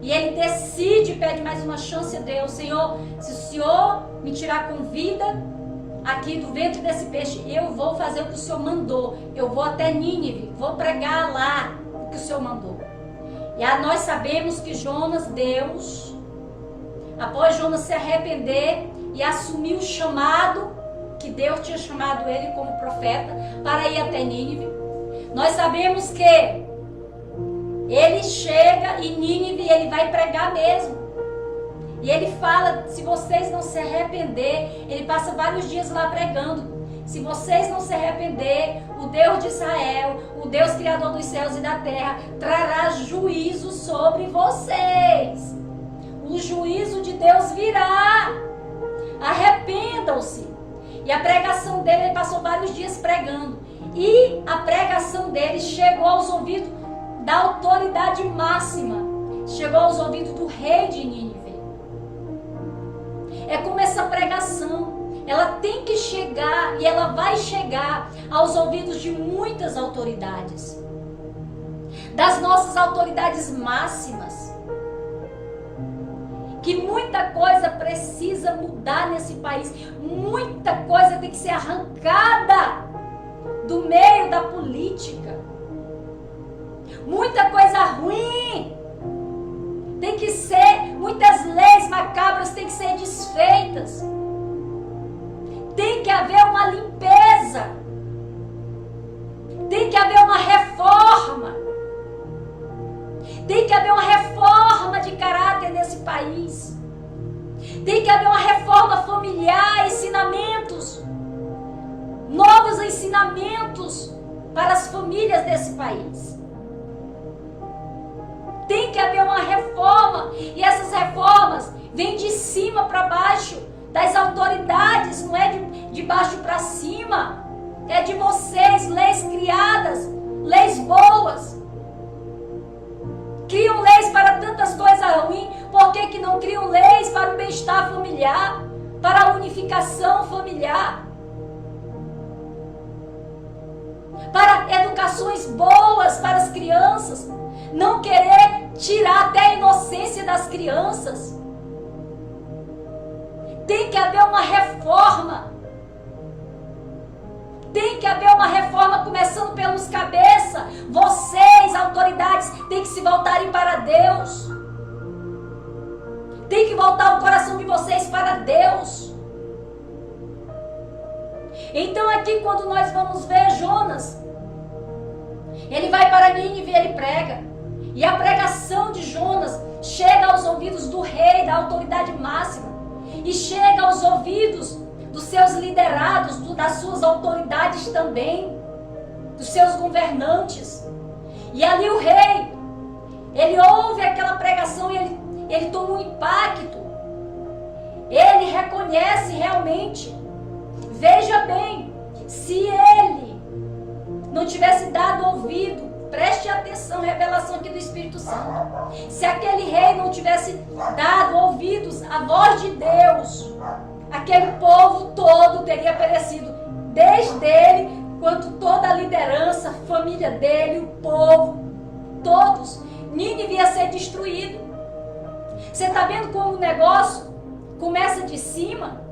A: E ele decide, pede mais uma chance a Deus. Senhor, se o Senhor me tirar com vida aqui do ventre desse peixe, eu vou fazer o que o Senhor mandou. Eu vou até Nínive, vou pregar lá o que o Senhor mandou. E nós sabemos que Deus, após Jonas se arrepender e assumir o chamado, que Deus tinha chamado ele como profeta, para ir até Nínive, nós sabemos que ele chega em Nínive e ele vai pregar mesmo. E ele fala, se vocês não se arrepender, ele passa vários dias lá pregando. Se vocês não se arrepender, o Deus de Israel, o Deus criador dos céus e da terra, trará juízo sobre vocês. O juízo de Deus virá. Arrependam-se. E a pregação dele, ele passou vários dias pregando. E a pregação dele chegou aos ouvidos da autoridade máxima, chegou aos ouvidos do rei de Nínive. É como essa pregação, ela tem que chegar, e ela vai chegar aos ouvidos de muitas autoridades, das nossas autoridades máximas, que muita coisa precisa mudar nesse país, muita coisa tem que ser arrancada do meio da política. Muita coisa ruim tem que ser, muitas leis macabras têm que ser desfeitas. Tem que haver uma limpeza. Tem que haver uma reforma familiar, ensinamentos, novos ensinamentos para as famílias desse país. Tem que haver uma reforma, e essas reformas vêm de cima para baixo, das autoridades, não é de baixo para cima, é de vocês, leis criadas, leis boas. Criam leis para tantas coisas ruins, por que não criam leis para o bem-estar familiar, para a unificação familiar, para educações boas para as crianças, não querer tirar até a inocência das crianças? Tem que haver uma reforma. Tem que haver uma reforma começando pelos cabeças. Vocês, autoridades, têm que se voltarem para Deus. Tem que voltar o coração de vocês para Deus. Então aqui quando nós vamos ver Jonas, ele vai para Nínive e ele prega. E a pregação de Jonas chega aos ouvidos do rei, da autoridade máxima. E chega aos ouvidos dos seus liderados, das suas autoridades também, dos seus governantes. E ali o rei, ele ouve aquela pregação e ele toma um impacto. Ele reconhece realmente. Veja bem, se ele não tivesse dado ouvido, preste atenção, revelação aqui do Espírito Santo. Se aquele rei não tivesse dado ouvidos à voz de Deus, aquele povo todo teria perecido, desde ele, quanto toda a liderança, a família dele, o povo, todos. Nínive ia ser destruído. Você está vendo como o negócio começa de cima?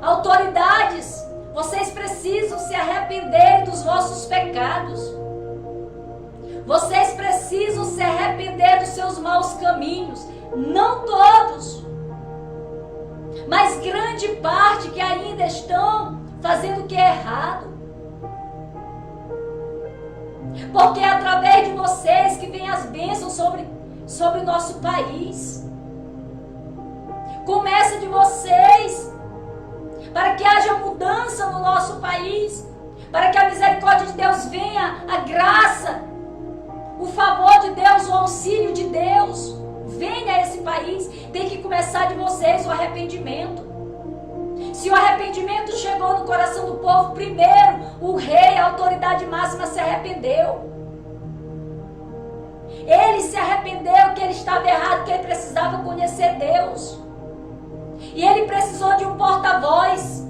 A: Autoridades, vocês precisam se arrepender dos vossos pecados. Vocês precisam se arrepender dos seus maus caminhos. Não todos, mas grande parte que ainda estão fazendo o que é errado. Porque é através de vocês que vem as bênçãos sobre o nosso país. Começa de vocês, para que haja mudança no nosso país, para que a misericórdia de Deus venha, a graça, o favor de Deus, o auxílio de Deus venha a esse país. Tem que começar de vocês o arrependimento. Se o arrependimento chegou no coração do povo, primeiro o rei, a autoridade máxima, se arrependeu. Ele se arrependeu que ele estava errado, que ele precisava conhecer Deus. E ele precisou de um porta-voz.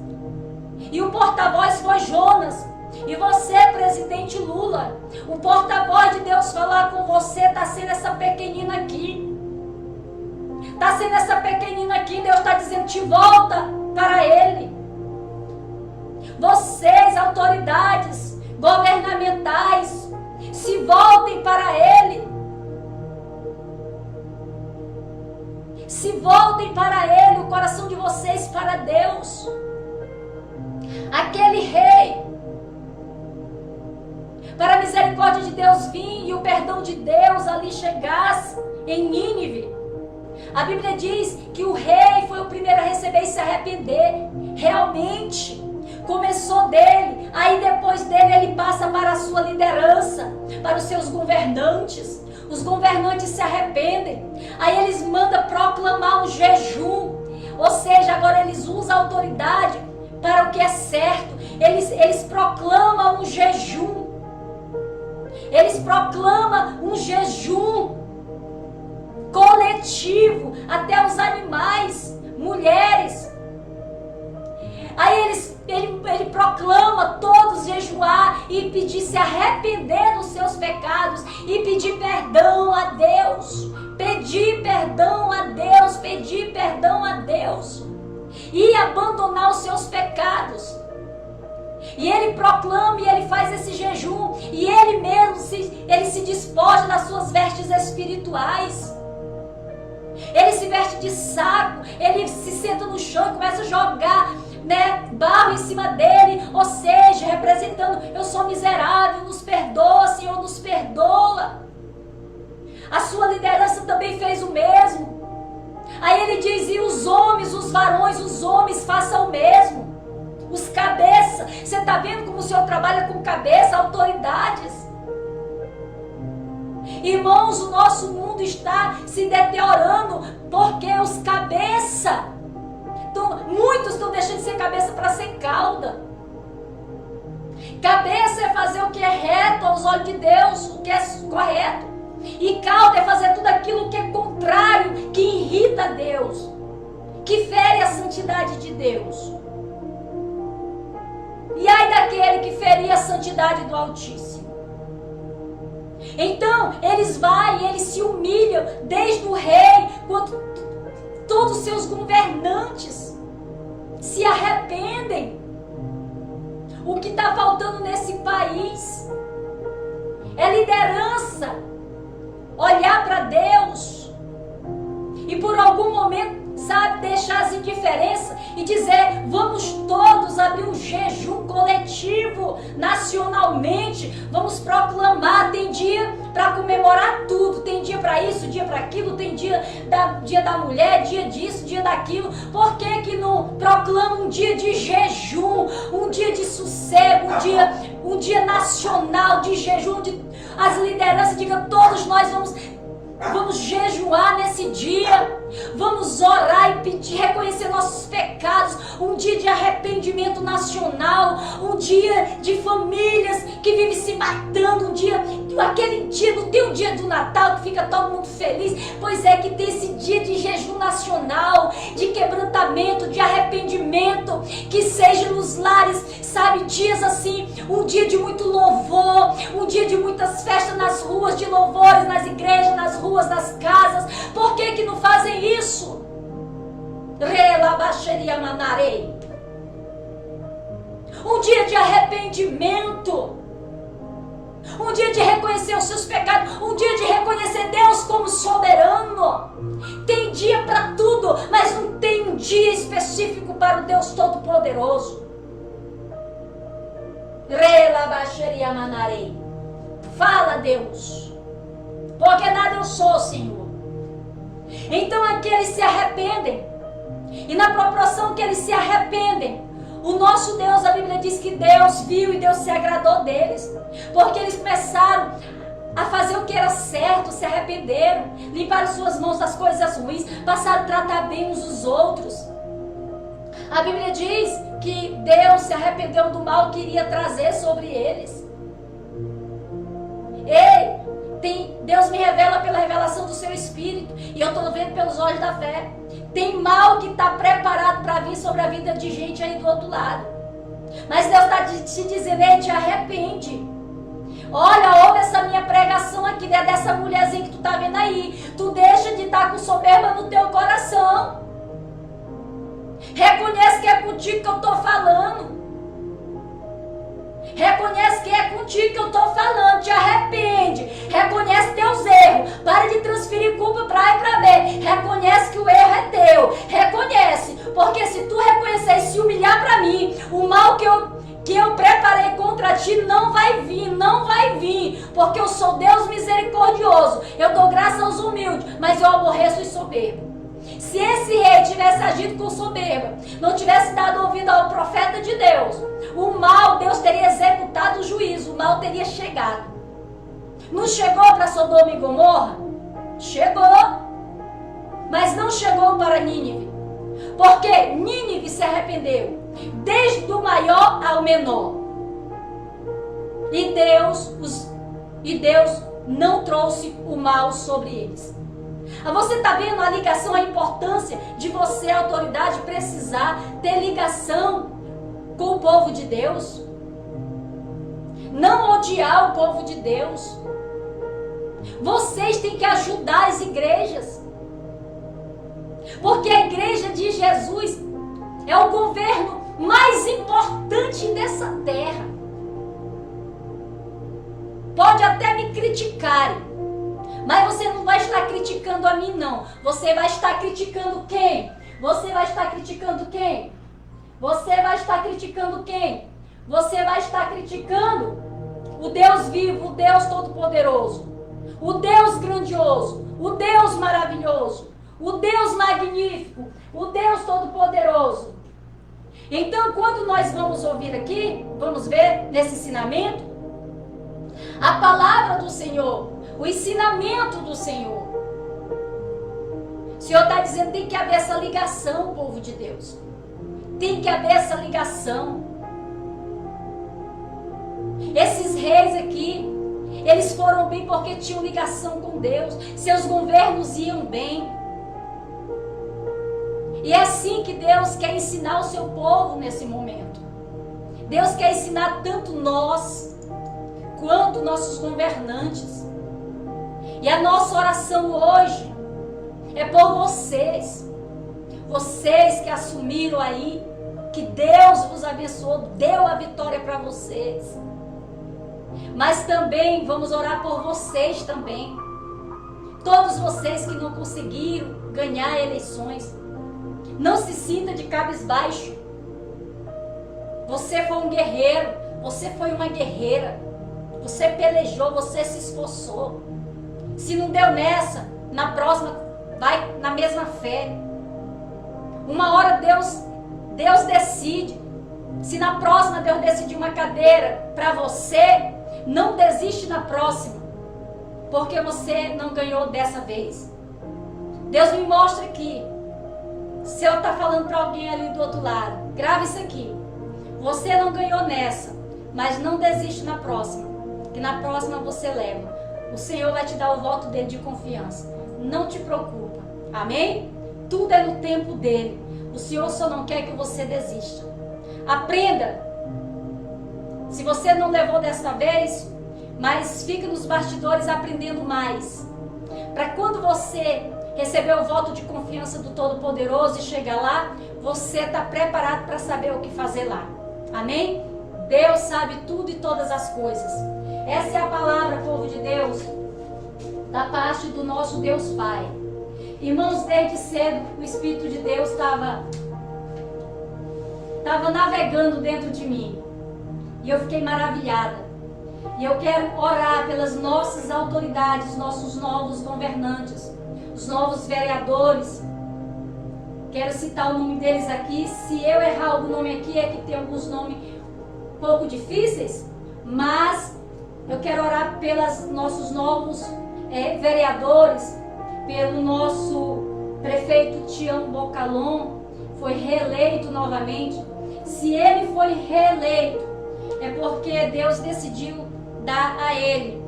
A: E o porta-voz foi Jonas. E você, presidente Lula, o porta-voz de Deus falar com você está sendo essa pequenina aqui. Está sendo essa pequenina aqui. Deus está dizendo, te volta para Ele. Vocês, autoridades governamentais, se voltem para Ele. Se voltem para Ele, o coração de vocês para Deus. Aquele rei, para a misericórdia de Deus vir e o perdão de Deus ali chegasse em Nínive. A Bíblia diz que o rei foi o primeiro a receber e se arrepender. Realmente, começou dele, aí depois dele ele passa para a sua liderança, para os seus governantes. Os governantes se arrependem, aí eles mandam proclamar um jejum, ou seja, agora eles usam a autoridade para o que é certo. Eles proclamam um jejum, eles proclamam um jejum coletivo, até os animais, mulheres. Aí ele proclama todos jejuar e pedir, se arrepender dos seus pecados e pedir perdão a Deus. Pedir perdão a Deus, pedir perdão a Deus. E abandonar os seus pecados. E ele proclama e ele faz esse jejum. E ele mesmo se despoja das suas vestes espirituais. Ele se veste de saco, ele se senta no chão e começa a jogar, barro em cima dele, ou seja, representando, eu sou miserável, nos perdoa, Senhor, nos perdoa. A sua liderança também fez o mesmo. Aí ele diz, e os homens, os varões, os homens façam o mesmo. Os cabeças. Você está vendo como o Senhor trabalha com cabeça, autoridades? Irmãos, o nosso mundo está se deteriorando porque os cabeças, muitos estão deixando de ser cabeça para ser cauda. Cabeça é fazer o que é reto aos olhos de Deus, o que é correto. E cauda é fazer tudo aquilo que é contrário, que irrita Deus, que fere a santidade de Deus. E ai daquele que feria a santidade do Altíssimo. Então, eles vão e eles se humilham, desde o rei, quanto todos os seus governantes se arrependem. O que está faltando nesse país é liderança, olhar para Deus e por algum momento, sabe, deixar as indiferenças e dizer, vamos todos abrir um jejum coletivo, nacionalmente, vamos proclamar, tem dia para comemorar tudo, tem dia para isso, dia para aquilo, tem dia da mulher, dia disso, dia daquilo. Por que não proclama um dia de jejum, um dia de sossego, um dia nacional de jejum, onde as lideranças digam, todos nós vamos jejuar nesse dia, vamos orar e pedir, reconhecer nossos pecados, um dia de arrependimento nacional, um dia de famílias que vivem se matando, aquele dia, não tem o dia do Natal que fica todo mundo feliz, pois é que tem esse dia de jejum nacional, de quebrantamento, de arrependimento, que seja nos lares, sabe, dias assim, um dia de muito louvor, um dia de muitas festas nas ruas, de louvores nas igrejas, nas ruas, nas casas. Por que não fazem isso? Um dia de arrependimento, um dia de reconhecer os seus pecados, um dia de reconhecer Deus como soberano. Tem dia para tudo, mas não tem um dia específico para o Deus Todo-Poderoso. Fala, Deus, porque nada eu sou, Senhor. Então aqui eles se arrependem, e na proporção que eles se arrependem, o nosso Deus, a Bíblia diz que Deus viu e Deus se agradou deles, porque eles começaram a fazer o que era certo, se arrependeram, limparam suas mãos das coisas ruins, passaram a tratar bem uns os outros. A Bíblia diz que Deus se arrependeu do mal que iria trazer sobre eles. Deus me revela pela revelação do seu Espírito, e eu estou vendo pelos olhos da fé. Tem mal que está preparado para vir sobre a vida de gente aí do outro lado. Mas Deus está te dizendo, ei, te arrepende. Olha, ouve essa minha pregação aqui, né, dessa mulherzinha que tu está vendo aí. Tu deixa de estar com soberba no teu coração. Reconhece que é contigo que eu estou falando. Reconhece que é contigo que eu estou falando. Te arrepende. Reconhece teus erros. Para de transferir culpa para A e para B. Reconhece que o erro é teu. Reconhece. Porque se tu reconhecer e se humilhar para mim, o mal que eu preparei contra ti não vai vir. Não vai vir. Porque eu sou Deus misericordioso. Eu dou graça aos humildes, mas eu aborreço os soberbos. Se esse rei tivesse agido com soberba, não tivesse dado ouvido ao profeta de Deus, o mal, Deus teria executado o juízo, o mal teria chegado. Não chegou para Sodoma e Gomorra? Chegou, mas não chegou para Nínive, porque Nínive se arrependeu, desde o maior ao menor, e Deus não trouxe o mal sobre eles. Você está vendo a ligação, a importância de você, a autoridade, precisar ter ligação com o povo de Deus? Não odiar o povo de Deus. Vocês têm que ajudar as igrejas, porque a igreja de Jesus é o governo mais importante dessa terra. Pode até me criticarem, mas você não vai estar criticando a mim, não. Você vai estar criticando quem? Você vai estar criticando quem? Você vai estar criticando quem? Você vai estar criticando o Deus vivo, o Deus todo-poderoso, o Deus grandioso, o Deus maravilhoso, o Deus magnífico, o Deus todo-poderoso. Então, quando nós vamos ouvir aqui, vamos ver nesse ensinamento, a palavra do Senhor, o ensinamento do Senhor. O Senhor está dizendo que tem que haver essa ligação, povo de Deus. Tem que haver essa ligação. Esses reis aqui, eles foram bem porque tinham ligação com Deus. Seus governos iam bem. E é assim que Deus quer ensinar o seu povo nesse momento. Deus quer ensinar tanto nós, quanto nossos governantes. E a nossa oração hoje é por vocês. Vocês que assumiram aí, que Deus vos abençoou, deu a vitória para vocês. Mas também vamos orar por vocês também. Todos vocês que não conseguiram ganhar eleições. Não se sinta de cabisbaixo. Você foi um guerreiro, você foi uma guerreira. Você pelejou, você se esforçou. Se não deu nessa, na próxima vai na mesma fé. Uma hora Deus decide. Se na próxima Deus decidir uma cadeira para você, não desiste na próxima, porque você não ganhou dessa vez. Deus me mostra aqui. Se eu estar falando para alguém ali do outro lado, grave isso aqui. Você não ganhou nessa, mas não desiste na próxima, que na próxima você leva. O Senhor vai te dar o voto dele de confiança. Não te preocupa. Amém? Tudo é no tempo dele. O Senhor só não quer que você desista. Aprenda. Se você não levou dessa vez, mas fica nos bastidores aprendendo mais. Para quando você receber o voto de confiança do Todo-Poderoso e chegar lá, você está preparado para saber o que fazer lá. Amém? Deus sabe tudo e todas as coisas. Essa é a palavra, povo de Deus, da parte do nosso Deus Pai. Irmãos, desde cedo o Espírito de Deus estava navegando dentro de mim. E eu fiquei maravilhada. E eu quero orar pelas nossas autoridades, nossos novos governantes, os novos vereadores. Quero citar o nome deles aqui. Se eu errar algum nome aqui, é que tem alguns nomes um pouco difíceis, mas eu quero orar pelos nossos novos vereadores, pelo nosso prefeito Tião Bocalon, foi reeleito novamente. Se ele foi reeleito, é porque Deus decidiu dar a ele,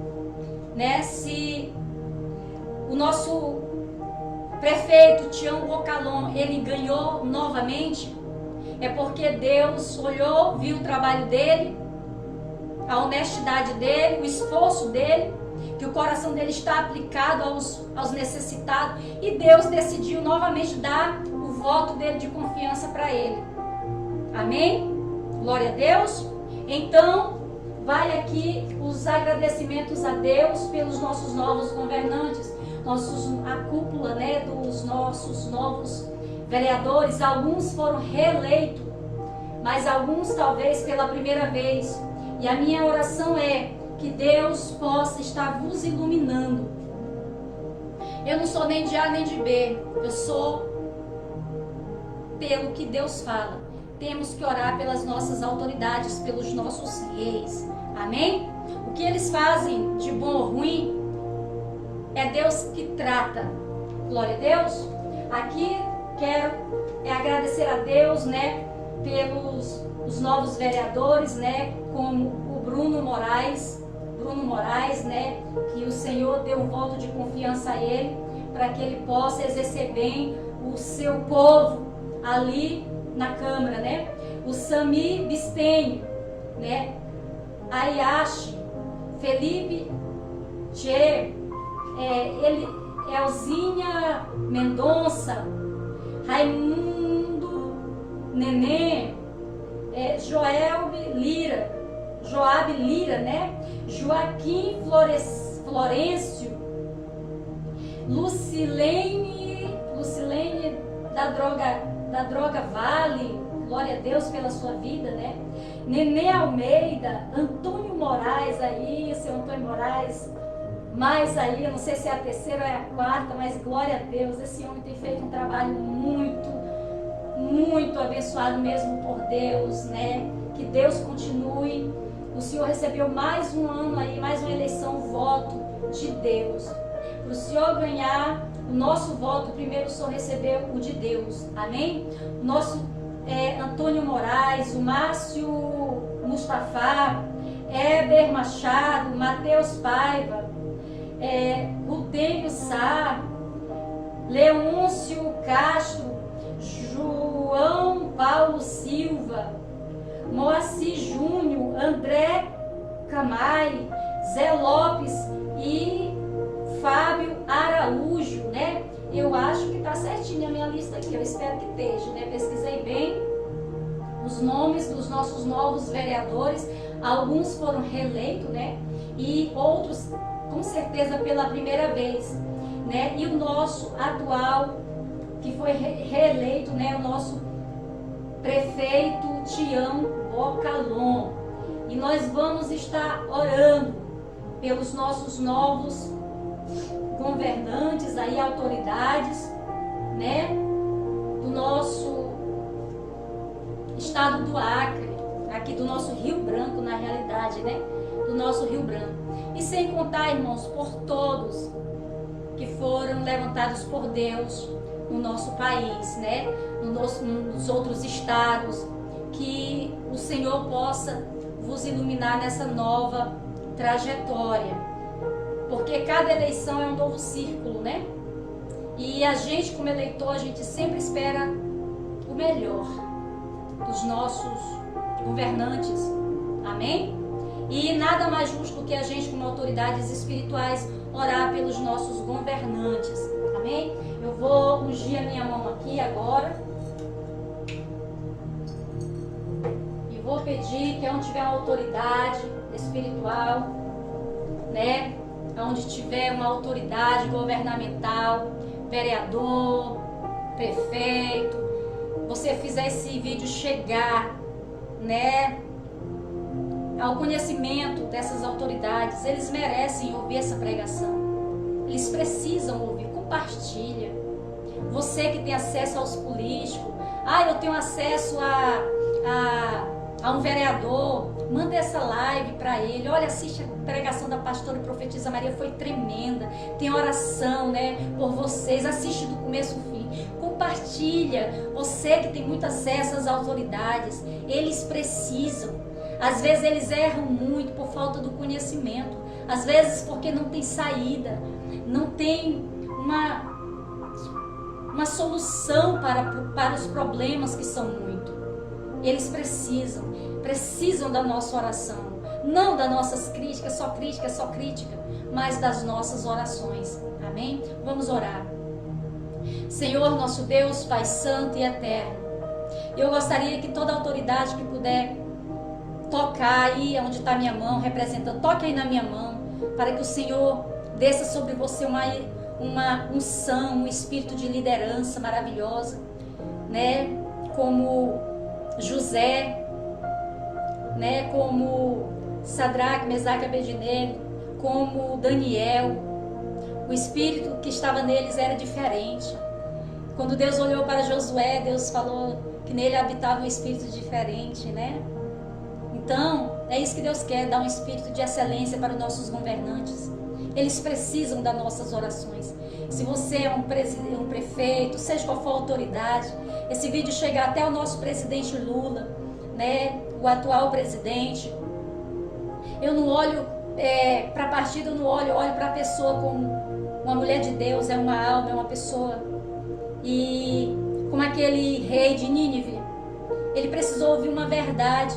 A: né? Se o nosso prefeito Tião Bocalon, ele ganhou novamente, é porque Deus olhou, viu o trabalho dele, a honestidade dele, o esforço dele, que o coração dele está aplicado aos necessitados, e Deus decidiu novamente dar o voto dele de confiança para ele. Amém? Glória a Deus. Então, vai aqui os agradecimentos a Deus pelos nossos novos governantes, a cúpula, né, dos nossos novos vereadores. Alguns foram reeleitos, mas alguns talvez pela primeira vez. E a minha oração é que Deus possa estar vos iluminando. Eu não sou nem de A nem de B, eu sou pelo que Deus fala. Temos que orar pelas nossas autoridades, pelos nossos reis. Amém? O que eles fazem de bom ou ruim, é Deus que trata. Glória a Deus. Aqui quero agradecer a Deus, né, pelos os novos vereadores, né, como o Bruno Moraes, né, que o Senhor deu um voto de confiança a ele, para que ele possa exercer bem o seu povo ali na Câmara, né? O Sami Bistenho, né? Ayashi, Felipe Tchê, Elzinha Mendonça, Raimundo Nenê, Joab Lira, né? Joaquim Florencio, Lucilene da Droga Vale, glória a Deus pela sua vida, né? Nenê Almeida, Antônio Moraes aí, seu Antônio Moraes, Mas aí, eu não sei se é a terceira ou é a quarta, mas glória a Deus, esse homem tem feito um trabalho muito, muito abençoado mesmo por Deus, né? Que Deus continue. O Senhor recebeu mais um ano aí, mais uma eleição, voto de Deus. Para o Senhor ganhar o nosso voto, primeiro o Senhor recebeu o de Deus. Amém? O nosso Antônio Moraes, o Márcio Mustafa, Heber Machado, Matheus Paiva, Rudênio Sá, Leôncio Castro, João Paulo Silva, Moacir Júnior, André Camai, Zé Lopes e Fábio Araújo, né? Eu acho que tá certinho a minha lista aqui, eu espero que esteja, né? Pesquisei bem os nomes dos nossos novos vereadores, alguns foram reeleitos, né? E outros, com certeza, pela primeira vez, né? E o nosso atual, que foi reeleito, né? O nosso prefeito Tião Bocalon. E nós vamos estar orando pelos nossos novos governantes, aí, autoridades, né? Do nosso estado do Acre, aqui do nosso Rio Branco, na realidade, né? Do nosso Rio Branco. E sem contar, irmãos, por todos que foram levantados por Deus no nosso país, né? Nos outros estados, que o Senhor possa vos iluminar nessa nova trajetória, porque cada eleição é um novo círculo, né? E a gente, como eleitor, a gente sempre espera o melhor dos nossos governantes, amém? E nada mais justo do que a gente, como autoridades espirituais, orar pelos nossos governantes, amém? Eu vou ungir a minha mão aqui agora e vou pedir que onde tiver uma autoridade espiritual, né? Onde tiver uma autoridade governamental, vereador, prefeito, você fizer esse vídeo chegar, né, ao conhecimento dessas autoridades. Eles merecem ouvir essa pregação, eles precisam ouvir. Compartilha. Você que tem acesso aos políticos, eu tenho acesso a um vereador, manda essa live para ele. Olha, assiste a pregação da pastora e profetisa Maria, foi tremenda. Tem oração, né, por vocês. Assiste do começo ao fim. Compartilha. Você que tem muito acesso às autoridades, eles precisam. Às vezes eles erram muito por falta do conhecimento. Às vezes porque não tem saída, não tem uma solução para os problemas que são muito. Eles precisam da nossa oração, não das nossas críticas, só crítica, mas das nossas orações, amém? Vamos orar. Senhor, nosso Deus, Pai Santo e Eterno, eu gostaria que toda autoridade que puder tocar aí onde está minha mão, representando, toque aí na minha mão, para que o Senhor desça sobre você uma unção, um espírito de liderança maravilhosa, né? Como José, né? Como Sadraque, Mesaque e Abednego, como Daniel. O espírito que estava neles era diferente. Quando Deus olhou para Josué, Deus falou que nele habitava um espírito diferente, né? Então, é isso que Deus quer, dar um espírito de excelência para os nossos governantes. Eles precisam das nossas orações. Se você é um prefeito, seja qual for a autoridade, esse vídeo chegar até o nosso presidente Lula, né, o atual presidente. Eu não olho para partido, eu não olho para a pessoa como uma mulher de Deus, é uma alma, é uma pessoa. E como aquele rei de Nínive, ele precisou ouvir uma verdade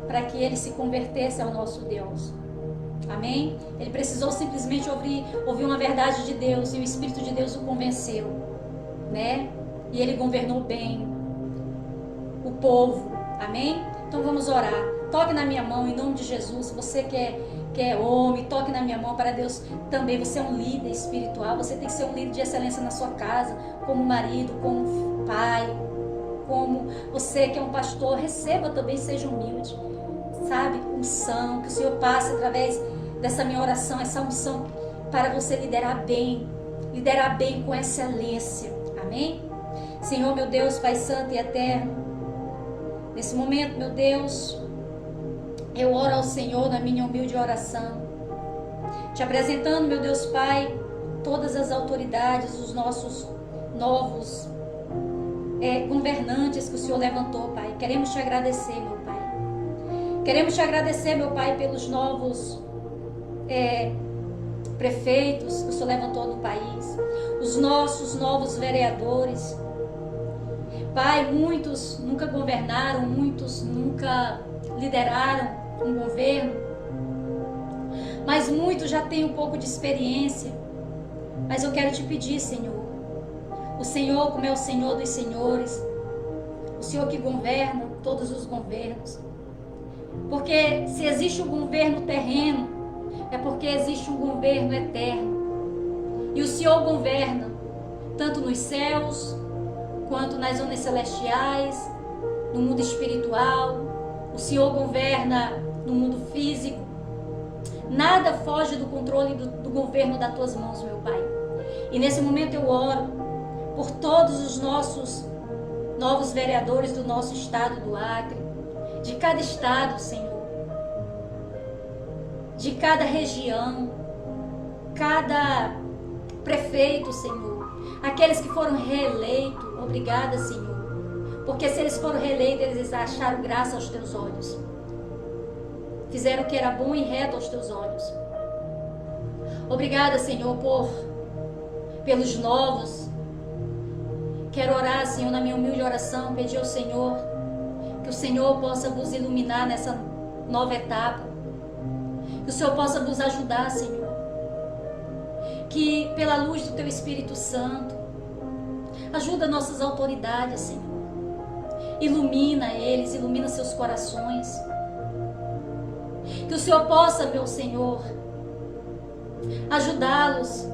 A: para que ele se convertesse ao nosso Deus. Amém? Ele precisou simplesmente ouvir uma verdade de Deus, e o Espírito de Deus o convenceu, né? E ele governou bem o povo. Amém? Então vamos orar. Toque na minha mão em nome de Jesus. Você que é homem, toque na minha mão para Deus também. Você é um líder espiritual. Você tem que ser um líder de excelência na sua casa, como marido, como pai, como você que é um pastor. Receba também, seja humilde, sabe? Unção, que o Senhor passe através dessa minha oração, essa unção para você liderar bem com excelência. Amém? Senhor, meu Deus, Pai Santo e Eterno, nesse momento, meu Deus, eu oro ao Senhor na minha humilde oração, te apresentando, meu Deus Pai, todas as autoridades, os nossos novos governantes que o Senhor levantou, Pai. Queremos te agradecer, meu Pai. Queremos te agradecer, meu Pai, pelos novos prefeitos que o Senhor levantou no país, os nossos novos vereadores. Pai, muitos nunca governaram, muitos nunca lideraram um governo, mas muitos já têm um pouco de experiência. Mas eu quero te pedir, Senhor, o Senhor como é o Senhor dos senhores, o Senhor que governa todos os governos, porque se existe um governo terreno, é porque existe um governo eterno, e o Senhor governa tanto nos céus, quanto nas zonas celestiais, no mundo espiritual. O Senhor governa no mundo físico. Nada foge do controle do governo das tuas mãos, meu Pai. E nesse momento eu oro por todos os nossos novos vereadores do nosso estado do Acre, de cada estado, Senhor, de cada região, cada prefeito, Senhor, aqueles que foram reeleitos. Obrigada, Senhor, porque se eles foram reeleitos, eles acharam graça aos teus olhos, fizeram o que era bom e reto aos teus olhos. Obrigada, Senhor, pelos novos. Quero orar, Senhor, na minha humilde oração, pedir ao Senhor que o Senhor possa nos iluminar nessa nova etapa, que o Senhor possa nos ajudar, Senhor, que pela luz do teu Espírito Santo ajuda nossas autoridades, Senhor, ilumina eles, ilumina seus corações, que o Senhor possa, meu Senhor, ajudá-los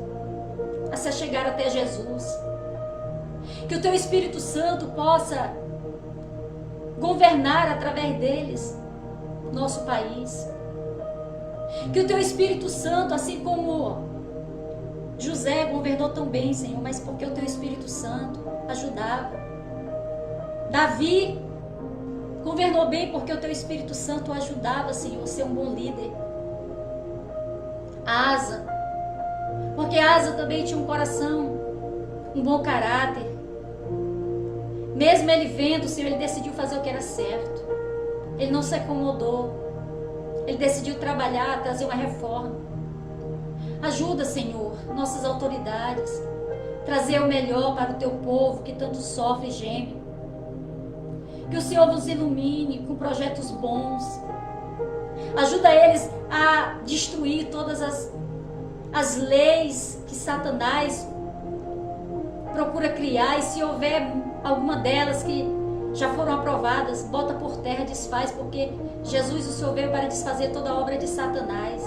A: a se chegar até Jesus, que o teu Espírito Santo possa governar através deles nosso país, que o teu Espírito Santo, assim como José governou tão bem, Senhor, mas porque o teu Espírito Santo ajudava. Davi governou bem porque o teu Espírito Santo ajudava, Senhor, a ser um bom líder. Asa, porque Asa também tinha um coração, um bom caráter. Mesmo ele vendo, Senhor, ele decidiu fazer o que era certo. Ele não se acomodou. Ele decidiu trabalhar, trazer uma reforma. Ajuda, Senhor, nossas autoridades, trazer o melhor para o teu povo que tanto sofre e geme. Que o Senhor nos ilumine com projetos bons. Ajuda eles a destruir todas as leis que Satanás procura criar, e se houver alguma delas que já foram aprovadas, bota por terra, desfaz, porque Jesus, o Senhor, veio para desfazer toda a obra de Satanás.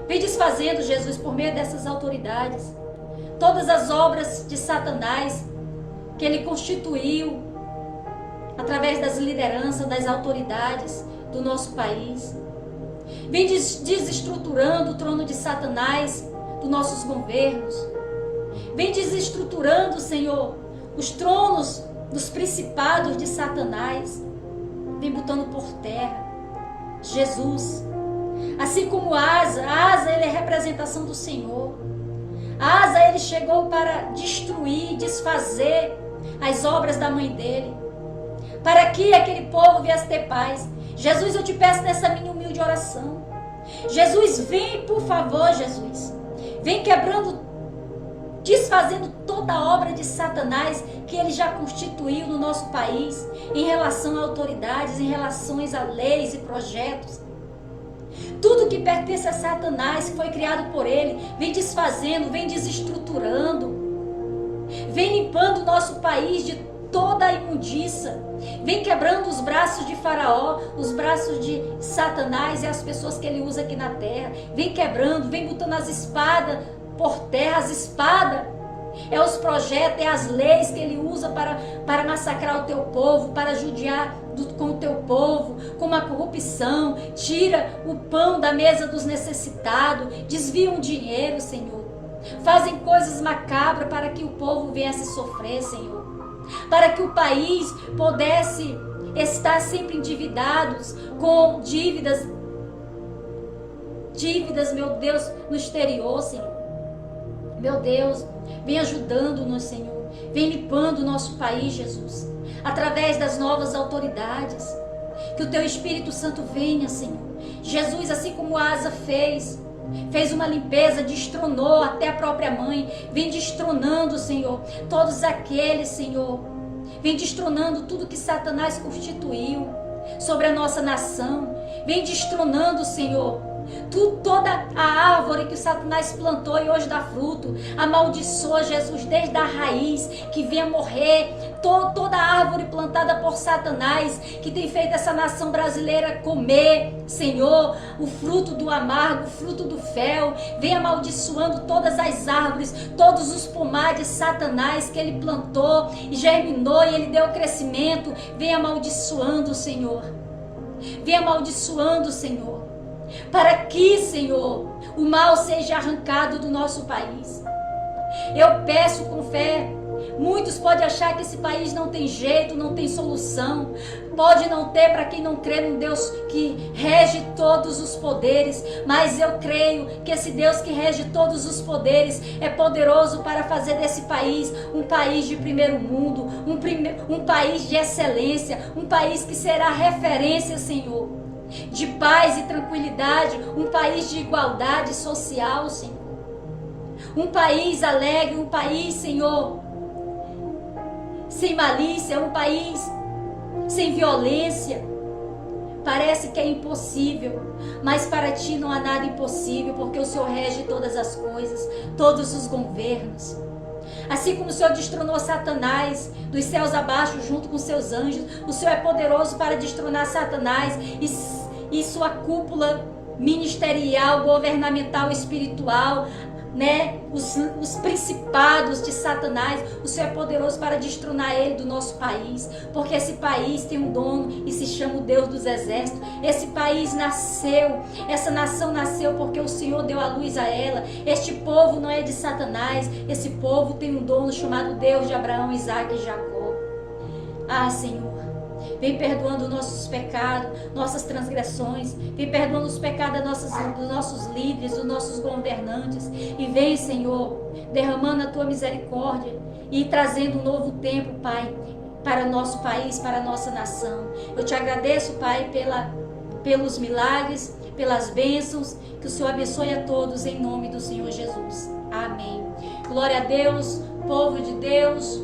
A: Vem desfazendo, Jesus, por meio dessas autoridades, todas as obras de Satanás que ele constituiu através das lideranças, das autoridades do nosso país. Vem desestruturando o trono de Satanás dos nossos governos. Vem desestruturando, Senhor, os tronos dos principados de Satanás. Vem botando por terra. Jesus, assim como Asa ele é representação do Senhor. Asa, ele chegou para destruir, desfazer as obras da mãe dele, para que aquele povo viesse ter paz. Jesus, eu te peço nessa minha humilde oração, Jesus, vem, por favor, Jesus, vem quebrando, desfazendo toda a obra de Satanás que ele já constituiu no nosso país, em relação a autoridades, em relação a leis e projetos. Tudo que pertence a Satanás, que foi criado por ele, vem desfazendo, vem desestruturando, vem limpando o nosso país de toda a imundícia, vem quebrando os braços de Faraó, os braços de Satanás e as pessoas que ele usa aqui na terra, vem quebrando, vem botando as espadas por terra, as espadas É os projetos, é as leis que ele usa para massacrar o teu povo, para judiar com o teu povo, com a corrupção. Tira o pão da mesa dos necessitados, desviam dinheiro, Senhor. Fazem coisas macabras para que o povo viesse sofrer, Senhor. Para que o país pudesse estar sempre endividados, com dívidas, meu Deus, no exterior, Senhor. Meu Deus, vem ajudando-nos, Senhor. Vem limpando o nosso país, Jesus. Através das novas autoridades. Que o teu Espírito Santo venha, Senhor. Jesus, assim como Asa fez uma limpeza, destronou até a própria mãe. Vem destronando, Senhor, todos aqueles, Senhor. Vem destronando tudo que Satanás constituiu sobre a nossa nação. Vem destronando, Senhor, toda a árvore que o Satanás plantou e hoje dá fruto. Amaldiçoa, Jesus, desde a raiz, que venha morrer toda a árvore plantada por Satanás, que tem feito essa nação brasileira comer, Senhor, o fruto do amargo, o fruto do fel. Vem amaldiçoando todas as árvores, todos os pomares de Satanás que ele plantou e germinou e ele deu crescimento. Vem amaldiçoando, Senhor. Vem amaldiçoando, Senhor, para que, Senhor, o mal seja arrancado do nosso país. Eu peço com fé. Muitos podem achar que esse país não tem jeito, não tem solução. Pode não ter para quem não crê num Deus que rege todos os poderes. Mas eu creio que esse Deus que rege todos os poderes é poderoso para fazer desse país um país de primeiro mundo, um país de excelência, um país que será referência, Senhor, de paz e tranquilidade, um país de igualdade social, Senhor. Um país alegre, um país, Senhor, sem malícia, um país sem violência. Parece que é impossível, mas para ti não há nada impossível, porque o Senhor rege todas as coisas, todos os governos. Assim como o Senhor destronou Satanás dos céus abaixo junto com seus anjos, o Senhor é poderoso para destronar Satanás e sua cúpula ministerial, governamental, espiritual, né? Os principados de Satanás. O Senhor é poderoso para destronar ele do nosso país, porque esse país tem um dono e se chama o Deus dos exércitos. Esse país nasceu, essa nação nasceu porque o Senhor deu a luz a ela. Este povo não é de Satanás, esse povo tem um dono chamado Deus de Abraão, Isaque e Jacó. Ah, Senhor, vem perdoando nossos pecados, nossas transgressões. Vem perdoando os pecados dos nossos líderes, dos nossos governantes. E vem, Senhor, derramando a tua misericórdia e trazendo um novo tempo, Pai, para o nosso país, para a nossa nação. Eu te agradeço, Pai, pelos milagres, pelas bênçãos. Que o Senhor abençoe a todos em nome do Senhor Jesus. Amém. Glória a Deus, povo de Deus.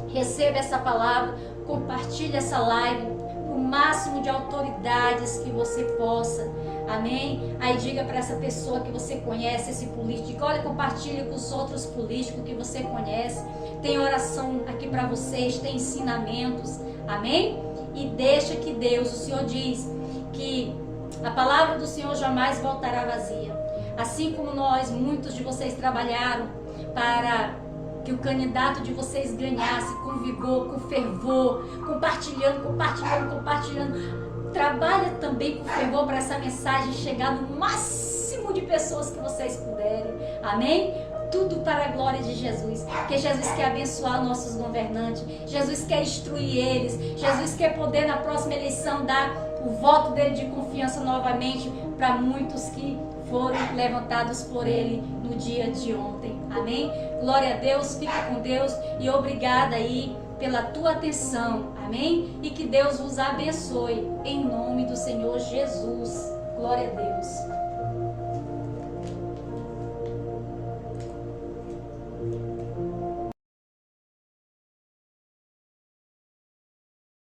A: Receba essa palavra. Compartilhe essa live com o máximo de autoridades que você possa. Amém? Aí diga para essa pessoa que você conhece, esse político, olha, compartilhe com os outros políticos que você conhece. Tem oração aqui para vocês, tem ensinamentos. Amém? E deixa que Deus, o Senhor diz que a palavra do Senhor jamais voltará vazia. Assim como muitos de vocês trabalharam para que o candidato de vocês ganhasse com vigor, com fervor, compartilhando. Trabalha também com fervor para essa mensagem chegar no máximo de pessoas que vocês puderem. Amém? Tudo para a glória de Jesus. Porque Jesus quer abençoar nossos governantes. Jesus quer instruir eles. Jesus quer poder na próxima eleição dar o voto dele de confiança novamente para muitos que foram levantados por ele no dia de ontem. Amém? Glória a Deus, fica com Deus e obrigada aí pela tua atenção. Amém? E que Deus vos abençoe em nome do Senhor Jesus. Glória a Deus.